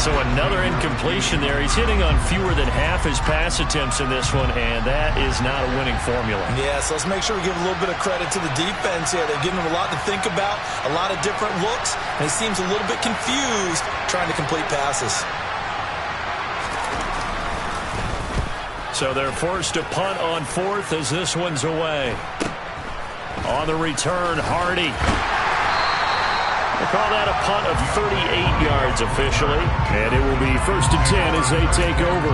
So another incompletion there. He's hitting on fewer than half his pass attempts in this one, and that is not a winning formula. Yeah, so let's make sure we give a little bit of credit to the defense here. They're giving him a lot to think about, a lot of different looks, and he seems a little bit confused trying to complete passes. So they're forced to punt on fourth as this one's away. On the return, Hardy. They call that a punt of 38 yards officially. And it will be 1st and 10 as they take over.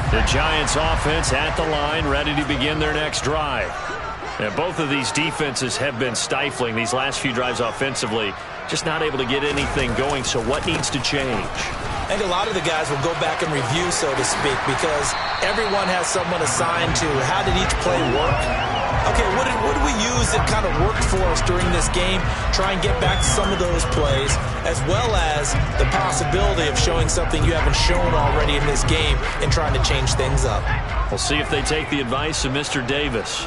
The Giants offense at the line, ready to begin their next drive. And both of these defenses have been stifling these last few drives offensively. Just not able to get anything going, so what needs to change? I think a lot of the guys will go back and review, so to speak, because everyone has someone assigned to how did each play work. Okay, what did we use that kind of worked for us during this game? Try and get back to some of those plays, as well as the possibility of showing something you haven't shown already in this game and trying to change things up. We'll see if they take the advice of Mr. Davis.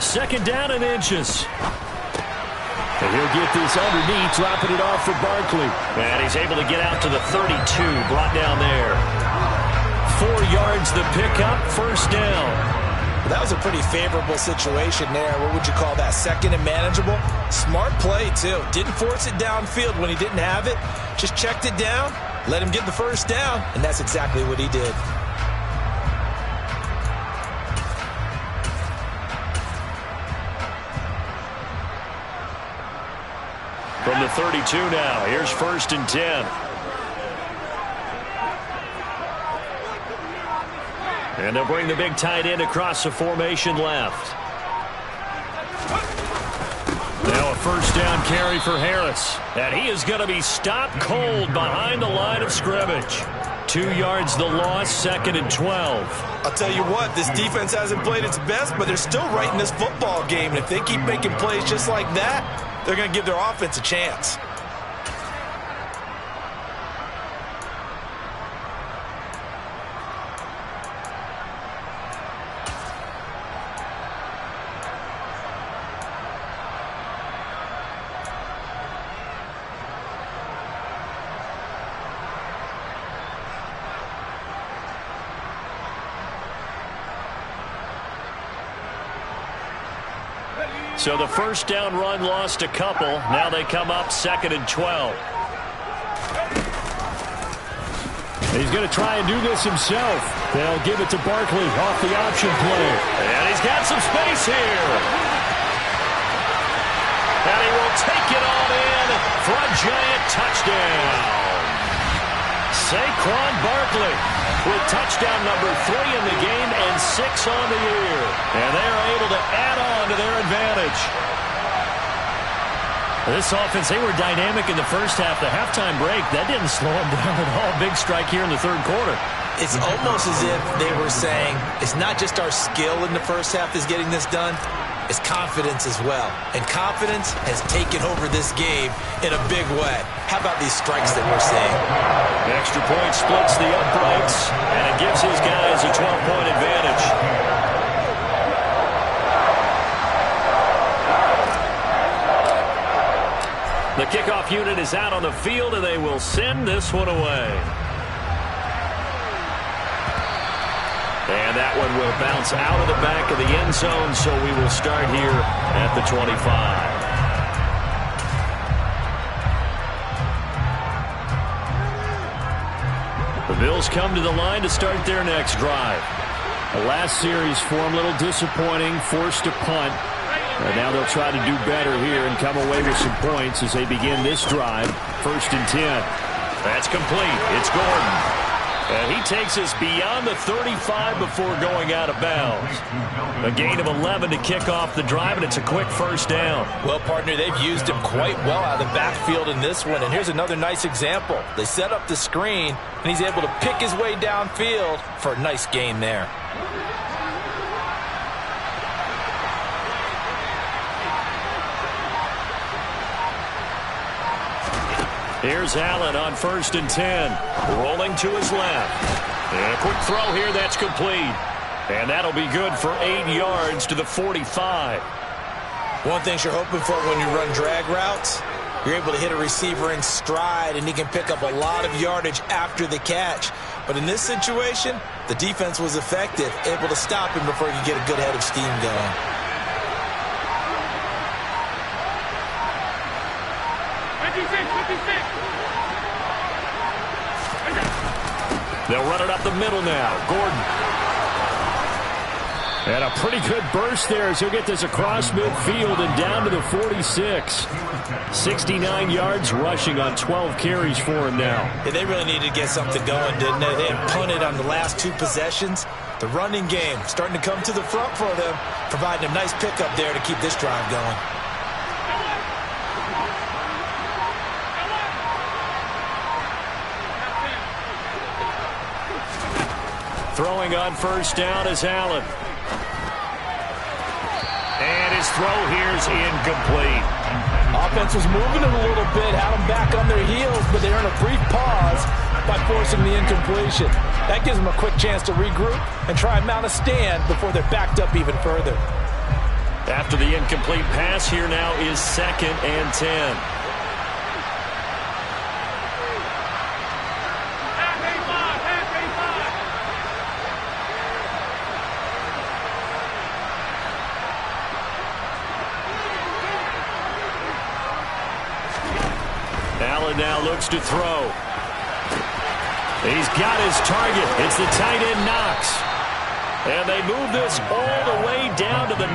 2nd down and inches. And he'll get this underneath, dropping it off for Barkley. And he's able to get out to the 32, brought down there. 4 yards the pickup, 1st down. That was a pretty favorable situation there. What would you call that? 2nd and manageable? Smart play, too. Didn't force it downfield when he didn't have it. Just checked it down, let him get the 1st down, and that's exactly what he did. From the 32 now, here's 1st and 10. And they'll bring the big tight end across the formation left. Now a 1st down carry for Harris. And he is going to be stopped cold behind the line of scrimmage. 2 yards the loss, 2nd and 12. I'll tell you what, this defense hasn't played its best, but they're still right in this football game. And if they keep making plays just like that, they're going to give their offense a chance. So the 1st down run lost a couple. Now they come up 2nd and 12. He's going to try and do this himself. They'll give it to Barkley off the option play. And he's got some space here. And he will take it on in for a giant touchdown. Saquon Barkley with touchdown number 3 in the game and 6 on the year. And they are able to add on to their advantage. This offense, they were dynamic in the first half. The halftime break, that didn't slow them down at all. Big strike here in the 3rd quarter. It's almost as if they were saying, it's not just our skill in the first half that's getting this done, it's confidence as well. And confidence has taken over this game in a big way. How about these strikes that we're seeing? The extra point splits the uprights, and it gives his guys a 12-point advantage. The kickoff unit is out on the field, and they will send this one away. And that one will bounce out of the back of the end zone, so we will start here at the 25. The Bills come to the line to start their next drive. The last series for them, a little disappointing, forced to punt. And now they'll try to do better here and come away with some points as they begin this drive. 1st and 10. That's complete. It's Gordon. And he takes us beyond the 35 before going out of bounds. A gain of 11 to kick off the drive, and it's a quick 1st down. Well, partner, they've used him quite well out of the backfield in this one. And here's another nice example. They set up the screen, and he's able to pick his way downfield for a nice gain there. Here's Allen on 1st and 10. Rolling to his left. And a quick throw here that's complete. And that'll be good for 8 yards to the 45. One thing you're hoping for when you run drag routes, you're able to hit a receiver in stride, and he can pick up a lot of yardage after the catch. But in this situation, the defense was effective, able to stop him before he could get a good head of steam going. They'll run it up the middle now. Gordon. And a pretty good burst there as he'll get this across midfield and down to the 46. 69 yards rushing on 12 carries for him now. Yeah, they really needed to get something going, didn't they? They had punted on the last 2 possessions. The running game starting to come to the front for them, providing a nice pickup there to keep this drive going. Throwing on first down is Allen. And his throw here is incomplete. Offense was moving it a little bit, had them back on their heels, but they earned a brief pause by forcing the incompletion. That gives them a quick chance to regroup and try and mount a stand before they're backed up even further. After the incomplete pass, here now is 2nd and 10. Now looks to throw. He's got his target. It's the tight end Knox. And they move this all the way down to the 9.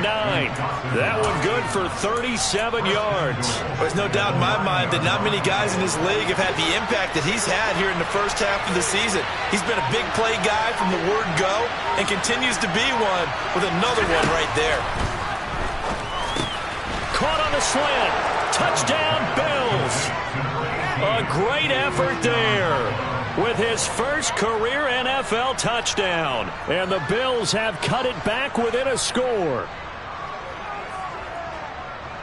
That one good for 37 yards. There's no doubt in my mind that not many guys in this league have had the impact that he's had here in the first half of the season. He's been a big play guy from the word go and continues to be one with another one right there. Caught on the slant. Touchdown, Bills. A great effort there with his first career NFL touchdown. And the Bills have cut it back within a score.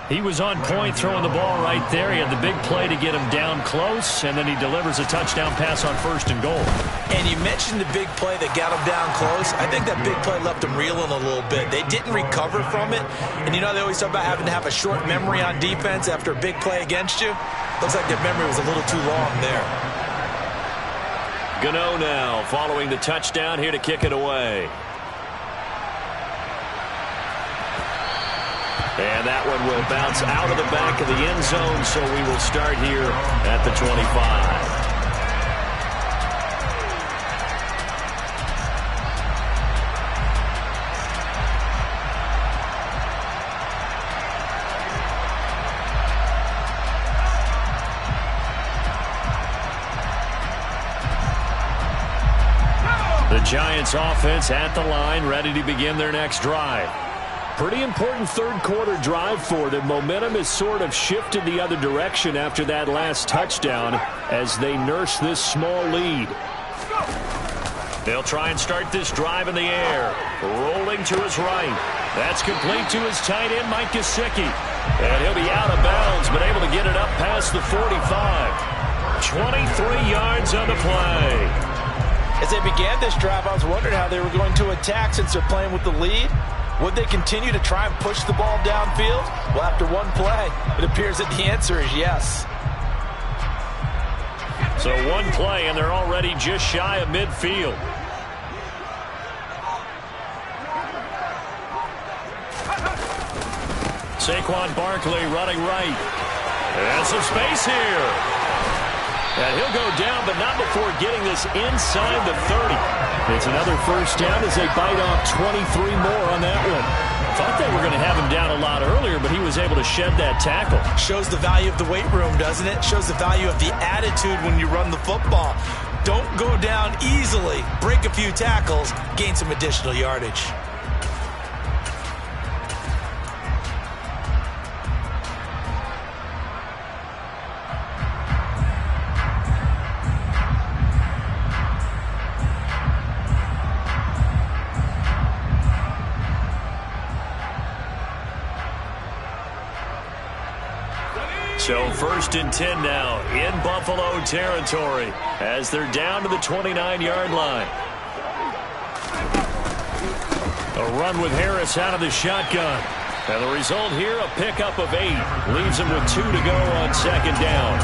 He was on point throwing the ball right there. He had the big play to get him down close, and then he delivers a touchdown pass on 1st and goal. And you mentioned the big play that got him down close. I think that big play left him reeling a little bit. They didn't recover from it. And you know they always talk about having to have a short memory on defense after a big play against you. Looks like their memory was a little too long there. Gano now following the touchdown here to kick it away. And that one will bounce out of the back of the end zone, so we will start here at the 25. The Giants offense at the line, ready to begin their next drive. Pretty important third-quarter drive for them. Momentum has sort of shifted the other direction after that last touchdown as they nurse this small lead. They'll try and start this drive in the air. Rolling to his right. That's complete to his tight end, Mike Gesicki. And he'll be out of bounds, but able to get it up past the 45. 23 yards on the play. As they began this drive, I was wondering how they were going to attack since they're playing with the lead. Would they continue to try and push the ball downfield? Well, after one play, it appears that the answer is yes. So one play, and they're already just shy of midfield. Saquon Barkley running right. And some space here. And he'll go down, but not before getting this inside the 30. It's another first down as they bite off 23 more on that one. Thought they were going to have him down a lot earlier, but he was able to shed that tackle. Shows the value of the weight room, doesn't it? Shows the value of the attitude when you run the football. Don't go down easily. Break a few tackles, gain some additional yardage. So 1st and 10 now in Buffalo territory as they're down to the 29-yard line. A run with Harris out of the shotgun. And the result here, a pickup of 8. Leaves him with 2 to go on second down.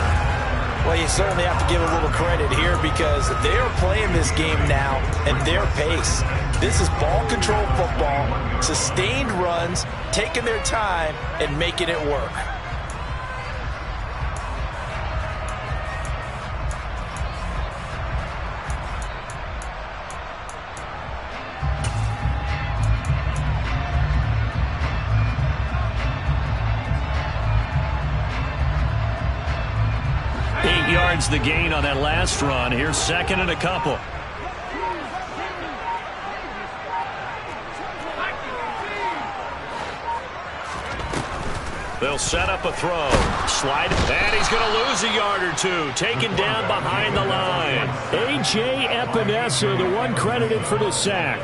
Well, you certainly have to give a little credit here because they're playing this game now at their pace. This is ball control football, sustained runs, taking their time and making it work. The gain on that last run. Here's second and a couple. They'll set up a throw. Slide. And he's going to lose a yard or 2. Taken down behind the line. A.J. Epinesa, the one credited for the sack.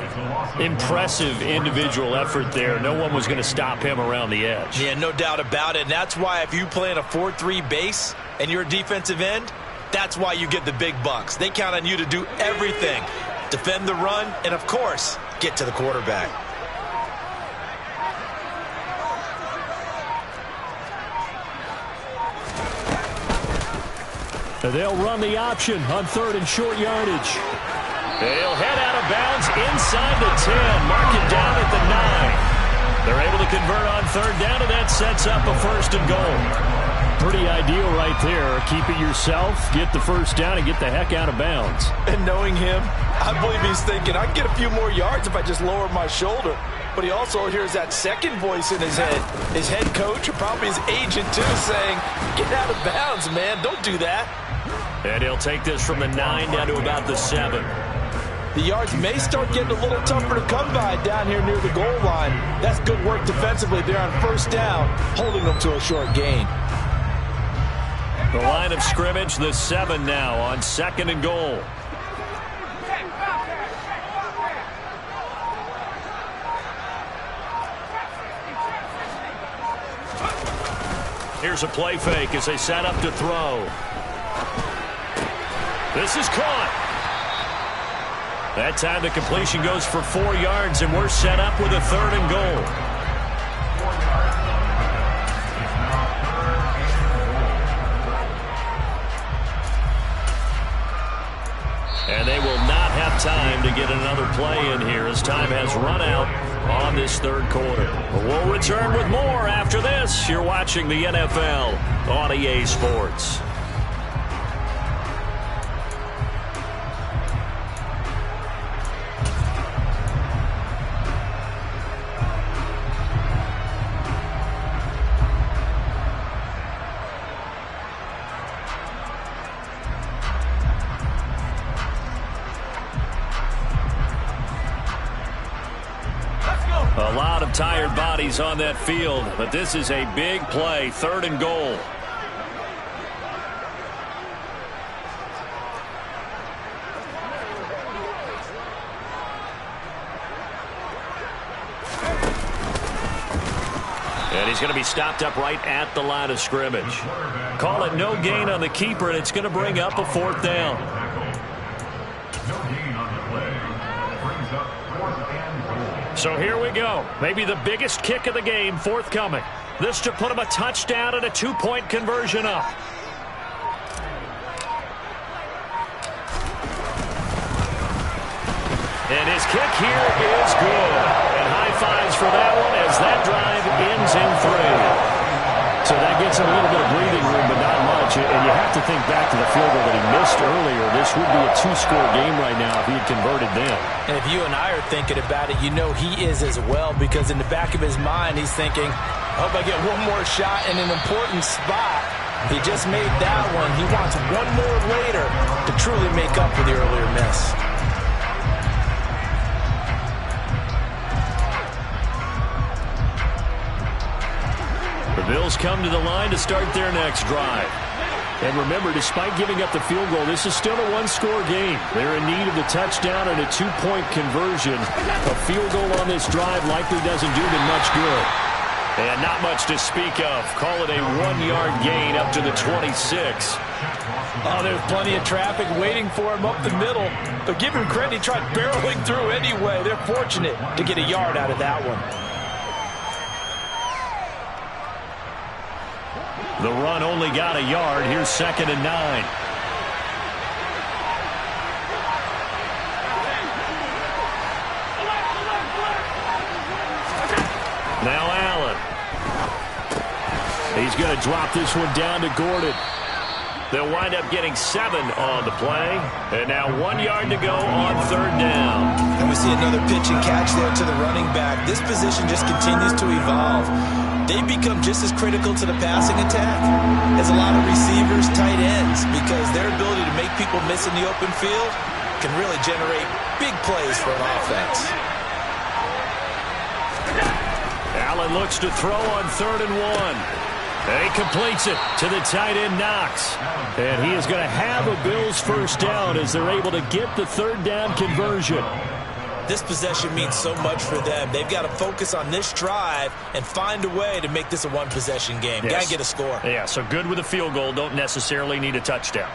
Impressive individual effort there. No one was going to stop him around the edge. Yeah, no doubt about it. And that's why if you play in a 4-3 base and you're a defensive end, that's why you get the big bucks. They count on you to do everything. Defend the run and, of course, get to the quarterback. They'll run the option on 3rd and short yardage. They'll head out of bounds inside the 10. Mark it down at the 9. They're able to convert on 3rd down, and that sets up a 1st and goal. Pretty ideal right there. Keep it yourself, get the 1st down, and get the heck out of bounds. And knowing him, I believe he's thinking, I can get a few more yards if I just lower my shoulder. But he also hears that second voice in his head. His head coach, or probably his agent too, saying, get out of bounds, man. Don't do that. And he'll take this from the 9 down to about the 7. The yards may start getting a little tougher to come by down here near the goal line. That's good work defensively there on 1st down, holding them to a short gain. The line of scrimmage, the 7 now on 2nd and goal. Here's a play fake as they set up to throw. This is caught. That time the completion goes for 4 yards, and we're set up with a 3rd and goal. And they will not have time to get another play in here as time has run out on this 3rd quarter. We'll return with more after this. You're watching the NFL on EA Sports. A lot of tired bodies on that field, but this is a big play, 3rd and goal. And he's going to be stopped up right at the line of scrimmage. Call it no gain on the keeper, and it's going to bring up a 4th down. So here we go. Maybe the biggest kick of the game forthcoming. This to put him a touchdown and a 2-point conversion up. And his kick here is good. And high fives for that one as that drive ends in 3. So that gets him a little bit of breathing room, but not much. And you have to think back to the field goal that he missed earlier. This would be a 2-score game right now if he had converted then. And if you and I are thinking about it, you know he is as well, because in the back of his mind, he's thinking, I hope I get one more shot in an important spot. He just made that one. He wants one more later to truly make up for the earlier miss. The Bills come to the line to start their next drive. And remember, despite giving up the field goal, this is still a 1-score game. They're in need of the touchdown and a 2-point conversion. A field goal on this drive likely doesn't do them much good. And not much to speak of. Call it a 1-yard gain up to the 26. Oh, there's plenty of traffic waiting for him up the middle. But give him credit, he tried barreling through anyway. They're fortunate to get a yard out of that one. The run only got a yard. Here's 2nd and 9. Now Allen. He's going to drop this one down to Gordon. They'll wind up getting 7 on the play. And now 1 yard to go on 3rd down. And we see another pitch and catch there to the running back. This position just continues to evolve. They become just as critical to the passing attack as a lot of receivers, tight ends, because their ability to make people miss in the open field can really generate big plays for an offense. Allen looks to throw on 3rd and 1. And he completes it to the tight end, Knox. And he is going to have a Bills first down as they're able to get the 3rd down conversion. This possession means so much for them. They've got to focus on this drive and find a way to make this a one-possession game. Yes. Got to get a score. Yeah, so good with a field goal. Don't necessarily need a touchdown.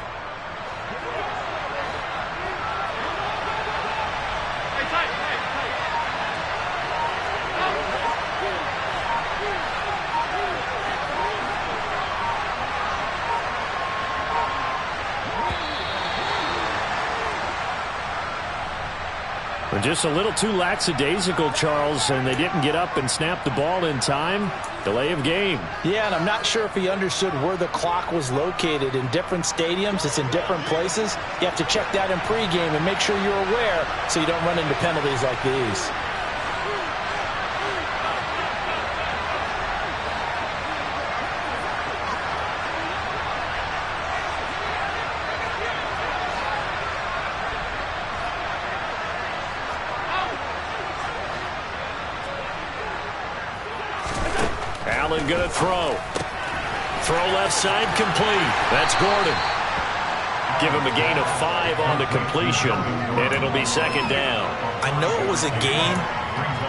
Just a little too lackadaisical, Charles, and they didn't get up and snap the ball in time. Delay of game. Yeah, and I'm not sure if he understood where the clock was located. In different stadiums, it's in different places. You have to check that in pregame and make sure you're aware so you don't run into penalties like these. Allen going to throw. Throw left side complete. That's Gordon. Give him a gain of 5 on the completion, and it'll be 2nd down. I know it was a gain,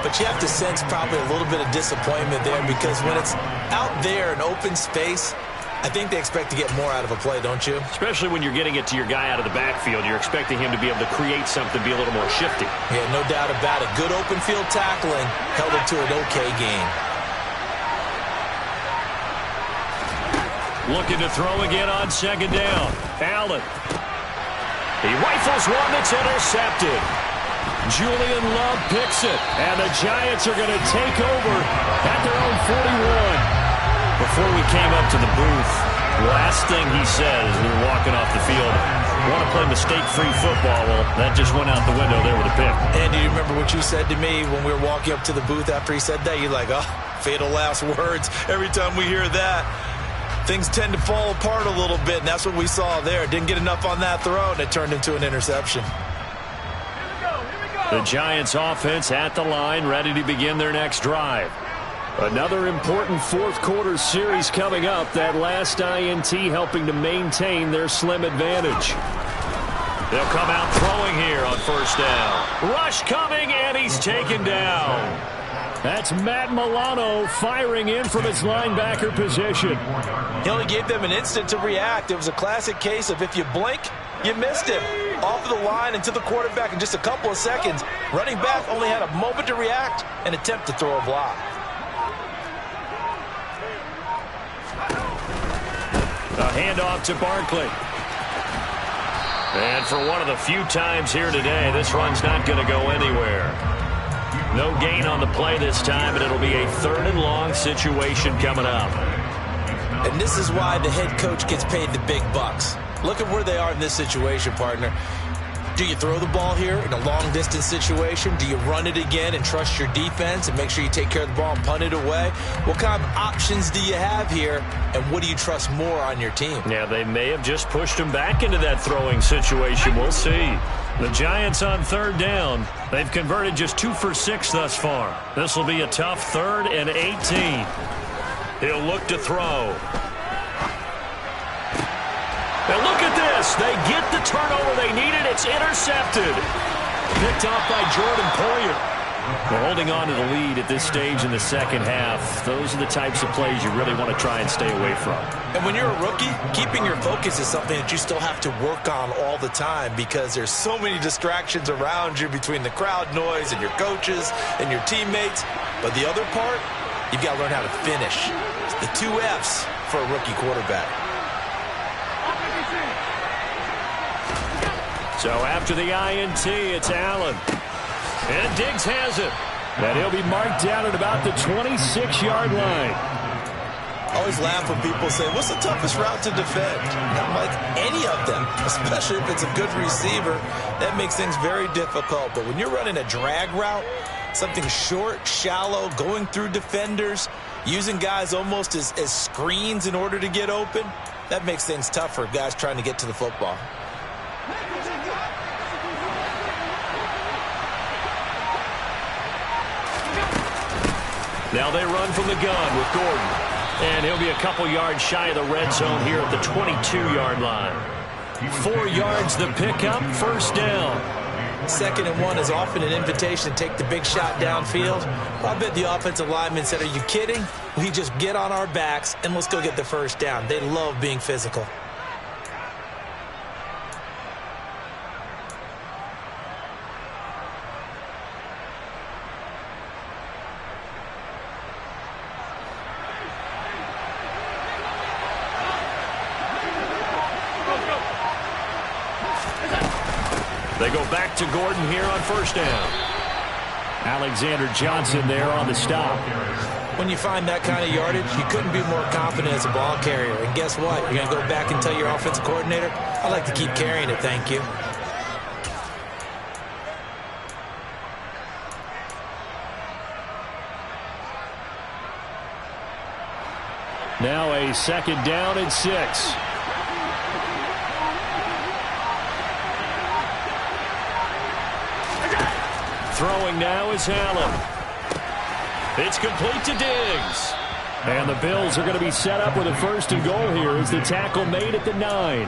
but you have to sense probably a little bit of disappointment there because when it's out there in open space, I think they expect to get more out of a play, don't you? Especially when you're getting it to your guy out of the backfield. You're expecting him to be able to create something, be a little more shifty. Yeah, no doubt about it. Good open field tackling held it to an okay gain. Looking to throw again on 2nd down. Allen. He rifles one that's intercepted. Julian Love picks it. And the Giants are going to take over at their own 41. Before we came up to the booth, last thing he said as we were walking off the field, want to play mistake-free football. Well, that just went out the window there with a pick. And do you remember what you said to me when we were walking up to the booth after he said that? You're like, oh, fatal last words. Every time we hear that, things tend to fall apart a little bit, and that's what we saw there. Didn't get enough on that throw, and it turned into an interception. The Giants offense at the line, ready to begin their next drive. Another important fourth-quarter series coming up. That last INT helping to maintain their slim advantage. They'll come out throwing here on 1st down. Rush coming, and he's taken down. That's Matt Milano firing in from his linebacker position. He only gave them an instant to react. It was a classic case of if you blink, you missed him. Off of the line and to the quarterback in just a couple of seconds. Running back only had a moment to react and attempt to throw a block. A handoff to Barkley. And for one of the few times here today, this run's not going to go anywhere. No gain on the play this time, but it'll be a 3rd and long situation coming up. And this is why the head coach gets paid the big bucks. Look at where they are in this situation, partner. Do you throw the ball here in a long-distance situation? Do you run it again and trust your defense and make sure you take care of the ball and punt it away? What kind of options do you have here, and what do you trust more on your team? Yeah, they may have just pushed him back into that throwing situation. We'll see. The Giants on 3rd down. They've converted just 2 for 6 thus far. This will be a tough 3rd and 18. He'll look to throw. And look at this. They get the turnover they needed. It's intercepted. Picked off by Jordan Poyer. We're holding on to the lead at this stage in the second half. Those are the types of plays you really want to try and stay away from. And when you're a rookie, keeping your focus is something that you still have to work on all the time because there's so many distractions around you between the crowd noise and your coaches and your teammates. But the other part, you've got to learn how to finish. It's the 2 F's for a rookie quarterback. So after the INT, it's Allen. And Diggs has it. And he'll be marked down at about the 26-yard line. I always laugh when people say, what's the toughest route to defend? I'm like, any of them, especially if it's a good receiver. That makes things very difficult. But when you're running a drag route, something short, shallow, going through defenders, using guys almost as screens in order to get open, that makes things tough for guys trying to get to the football. Now they run from the gun with Gordon. And he'll be a couple yards shy of the red zone here at the 22-yard line. 4 yards the pickup, first down. 2nd and 1 is often an invitation to take the big shot downfield. I bet the offensive lineman said, are you kidding? We just get on our backs and let's go get the first down. They love being physical. They go back to Gordon here on first down. Alexander Johnson there on the stop. When you find that kind of yardage, you couldn't be more confident as a ball carrier. And guess what? You're going to go back and tell your offensive coordinator, I'd like to keep carrying it, thank you. Now a 2nd down and 6. Throwing now is Allen. It's complete to Diggs. And the Bills are going to be set up with a 1st and goal here as the tackle made at the 9.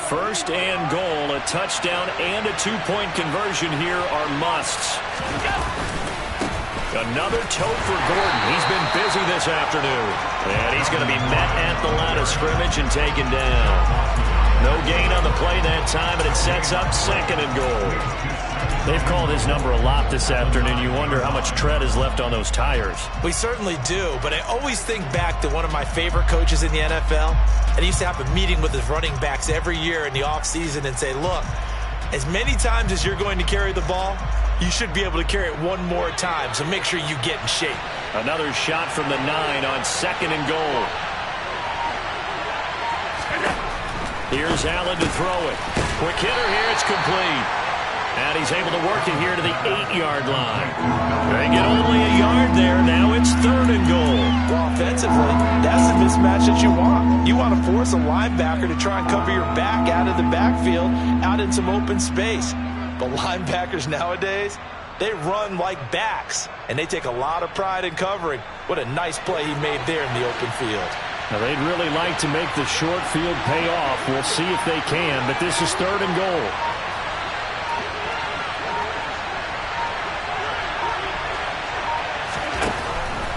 First and goal, a touchdown and a 2-point conversion here are musts. Another tote for Gordon. He's been busy this afternoon. And he's going to be met at the line of scrimmage and taken down. No gain on the play that time, and it sets up 2nd and goal. They've called his number a lot this afternoon. You wonder how much tread is left on those tires. We certainly do, but I always think back to one of my favorite coaches in the NFL. And he used to have a meeting with his running backs every year in the offseason and say, look, as many times as you're going to carry the ball, you should be able to carry it one more time, so make sure you get in shape. Another shot from the 9 on 2nd and goal. Here's Allen to throw it. Quick hitter here, it's complete. And he's able to work it here to the 8-yard line. They get only a yard there. Now it's 3rd and goal. Well, offensively, that's the mismatch that you want. You want to force a linebacker to try and cover your back out of the backfield, out in some open space. But linebackers nowadays, they run like backs, and they take a lot of pride in covering. What a nice play he made there in the open field. Now, they'd really like to make the short field pay off. We'll see if they can, but this is 3rd and goal.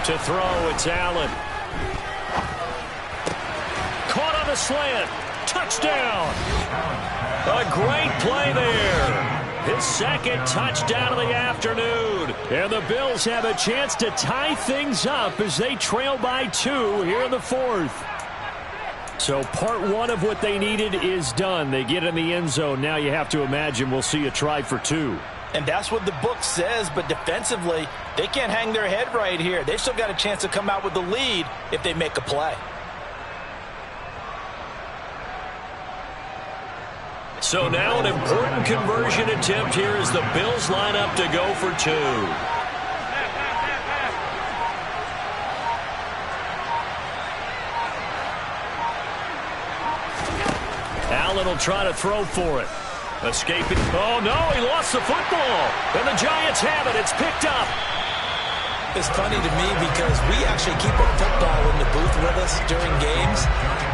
To throw, it's Allen. Caught on the slant. Touchdown. A great play there. His 2nd touchdown of the afternoon. And the Bills have a chance to tie things up as they trail by 2 here in the 4th. So part 1 of what they needed is done. They get in the end zone. Now you have to imagine we'll see a try for 2. And that's what the book says, but defensively, they can't hang their head right here. They've still got a chance to come out with the lead if they make a play. So now an important conversion attempt here as the Bills line up to go for 2. Allen will try to throw for it. Escaping. Oh, no, he lost the football. And the Giants have it. It's picked up. It's funny to me because we actually keep a football in the booth with us during games,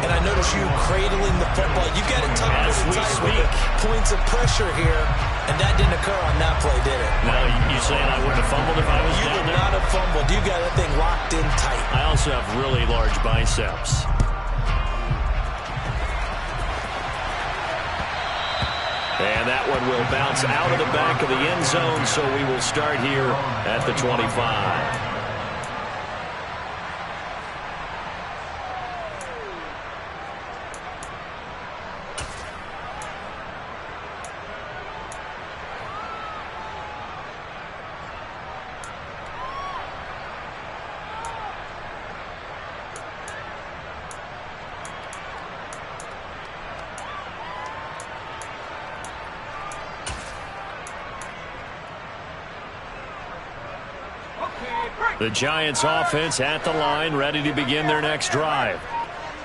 and I notice you cradling the football. You got it tucked really tight with the points of pressure here, and that didn't occur on that play, did it? No, you saying I wouldn't have fumbled if I was down there? You would not have fumbled. You got that thing locked in tight. I also have really large biceps. And that one will bounce out of the back of the end zone, so we will start here at the 25. The Giants offense at the line, ready to begin their next drive.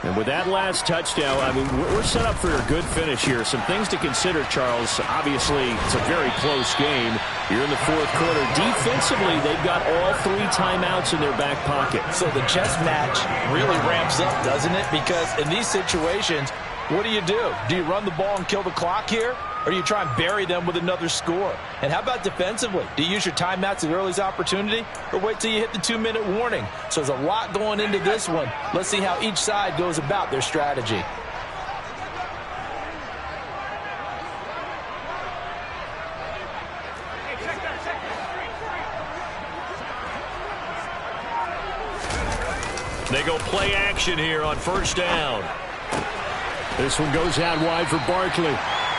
And with that last touchdown, I mean, we're set up for a good finish here. Some things to consider, Charles. Obviously, it's a very close game. You're in the fourth quarter. Defensively, they've got all 3 timeouts in their back pocket. So the chess match really ramps up, doesn't it? Because in these situations, what do? Do you run the ball and kill the clock here? Or do you try and bury them with another score? And how about defensively? Do you use your timeouts at earliest opportunity or wait till you hit the 2-minute warning? So there's a lot going into this one. Let's see how each side goes about their strategy. They go play action here on first down. This one goes out wide for Barkley.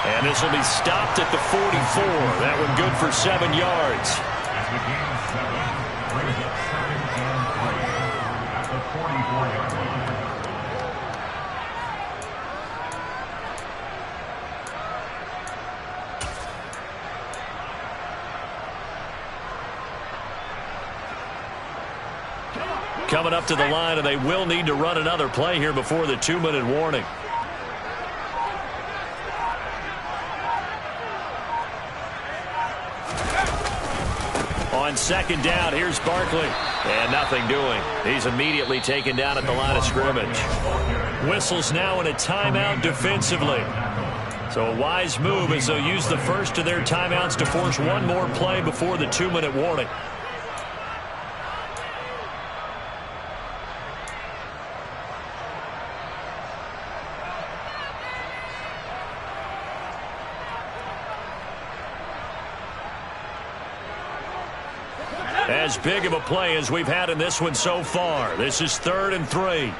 And this will be stopped at the 44. That one good for 7 yards. Coming up to the line, and they will need to run another play here before the 2-minute warning. On second down, here's Barkley. And nothing doing. He's immediately taken down at the line of scrimmage. Whistles now in a timeout defensively. So a wise move as they'll use the first of their timeouts to force one more play before the 2-minute warning. As big of a play as we've had in this one so far. This is 3rd and 3.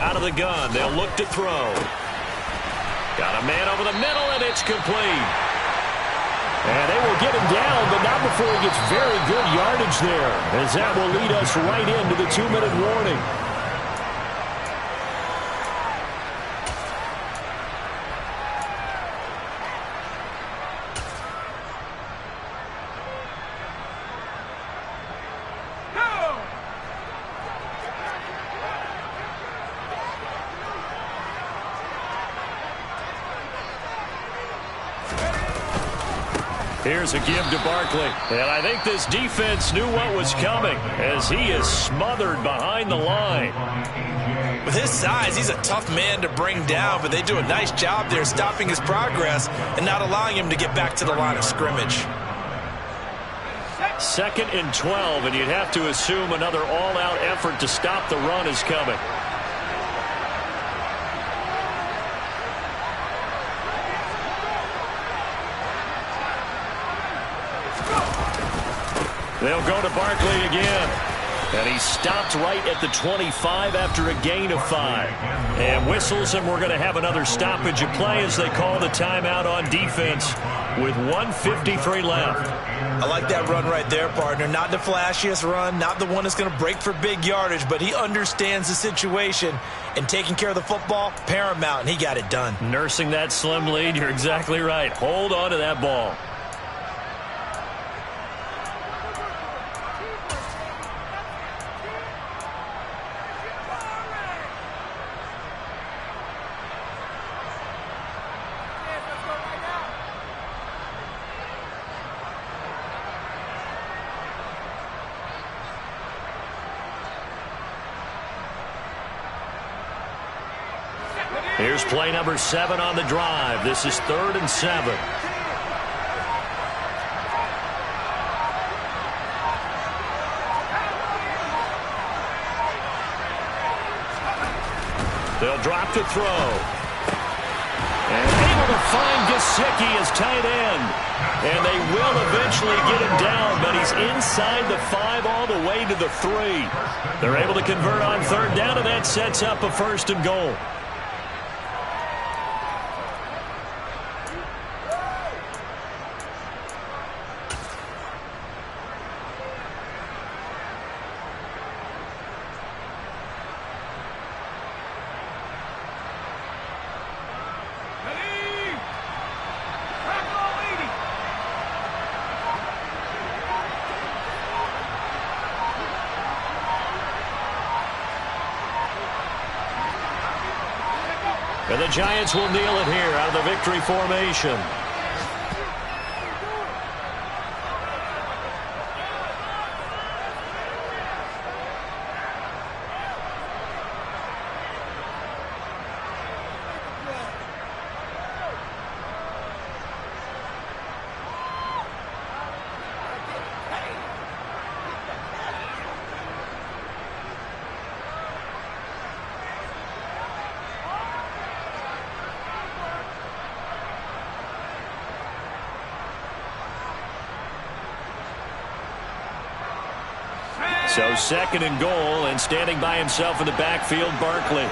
Out of the gun, they'll look to throw. Got a man over the middle, and it's complete. And they will get him down, but not before he gets very good yardage there, as that will lead us right into the 2-minute warning. Here's a give to Barkley. And I think this defense knew what was coming as he is smothered behind the line. With his size, he's a tough man to bring down, but they do a nice job there stopping his progress and not allowing him to get back to the line of scrimmage. 2nd and 12, and you'd have to assume another all-out effort to stop the run is coming. They'll go to Barkley again. And he stopped right at the 25 after a gain of 5. And whistles, and we're going to have another stoppage of play as they call the timeout on defense with 1:53 left. I like that run right there, partner. Not the flashiest run, not the one that's going to break for big yardage, but he understands the situation, and taking care of the football, paramount, and he got it done. Nursing that slim lead, you're exactly right. Hold on to that ball. Here's play number 7 on the drive. This is 3rd and 7. They'll drop to throw. And able to find Gesicki as tight end. And they will eventually get him down, but he's inside the 5 all the way to the 3. They're able to convert on 3rd down, and that sets up a 1st and goal. And the Giants will kneel it here out of the victory formation. So 2nd and goal, and standing by himself in the backfield, Barkley.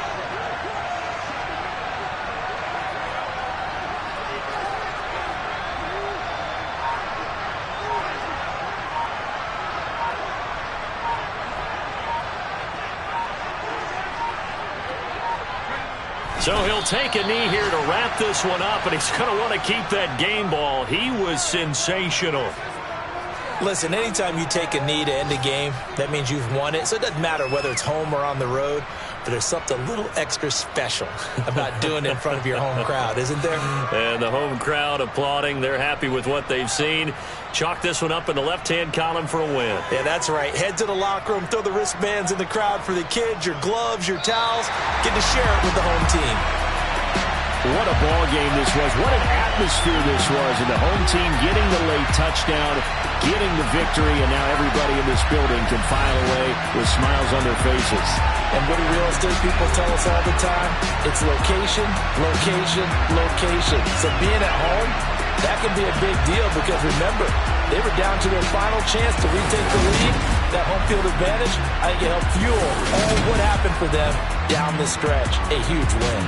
So he'll take a knee here to wrap this one up, and he's going to want to keep that game ball. He was sensational. Listen, anytime you take a knee to end a game, that means you've won it. So it doesn't matter whether it's home or on the road, but there's something a little extra special about doing it in front of your home crowd, isn't there? And the home crowd applauding. They're happy with what they've seen. Chalk this one up in the left-hand column for a win. Yeah, that's right. Head to the locker room, throw the wristbands in the crowd for the kids, your gloves, your towels. Get to share it with the home team. What a ball game this was. What an atmosphere this was. And the home team getting the late touchdown, getting the victory, and now everybody in this building can file away with smiles on their faces. And what do real estate people tell us all the time? It's location, location, location. So being at home, that can be a big deal because remember, they were down to their final chance to retake the lead. That home field advantage, I think it helped fuel all what happened for them down the stretch. A huge win.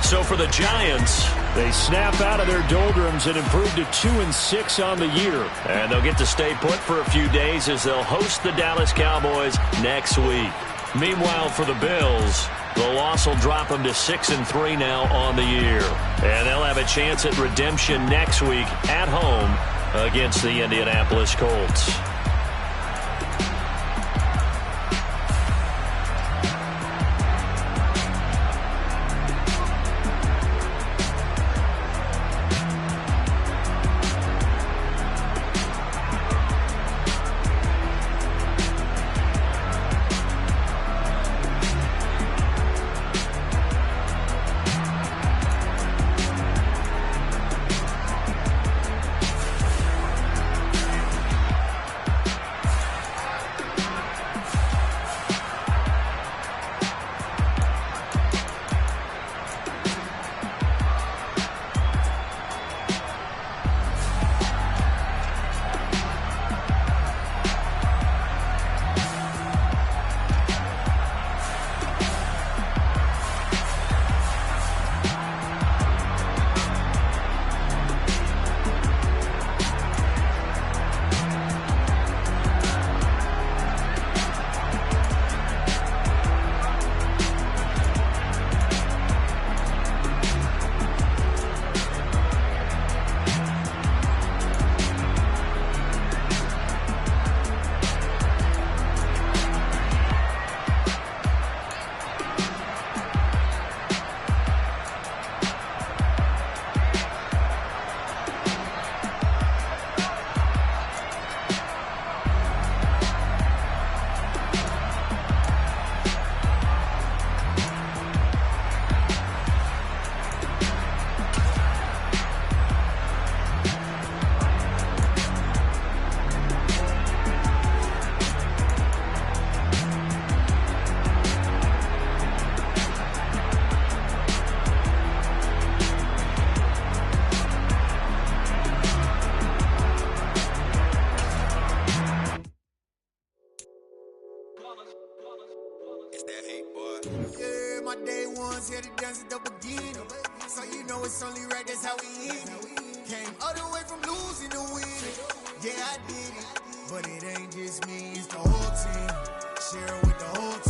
So for the Giants, they snap out of their doldrums and improve to 2-6 on the year. And they'll get to stay put for a few days as they'll host the Dallas Cowboys next week. Meanwhile, for the Bills, the loss will drop them to 6-3 now on the year. And they'll have a chance at redemption next week at home against the Indianapolis Colts. ones here to dance at the beginning. So you know it's only right, that's how we end it. Came all the way from losing to winning. Yeah, I did it, but it ain't just me, it's the whole team. Share it with the whole team.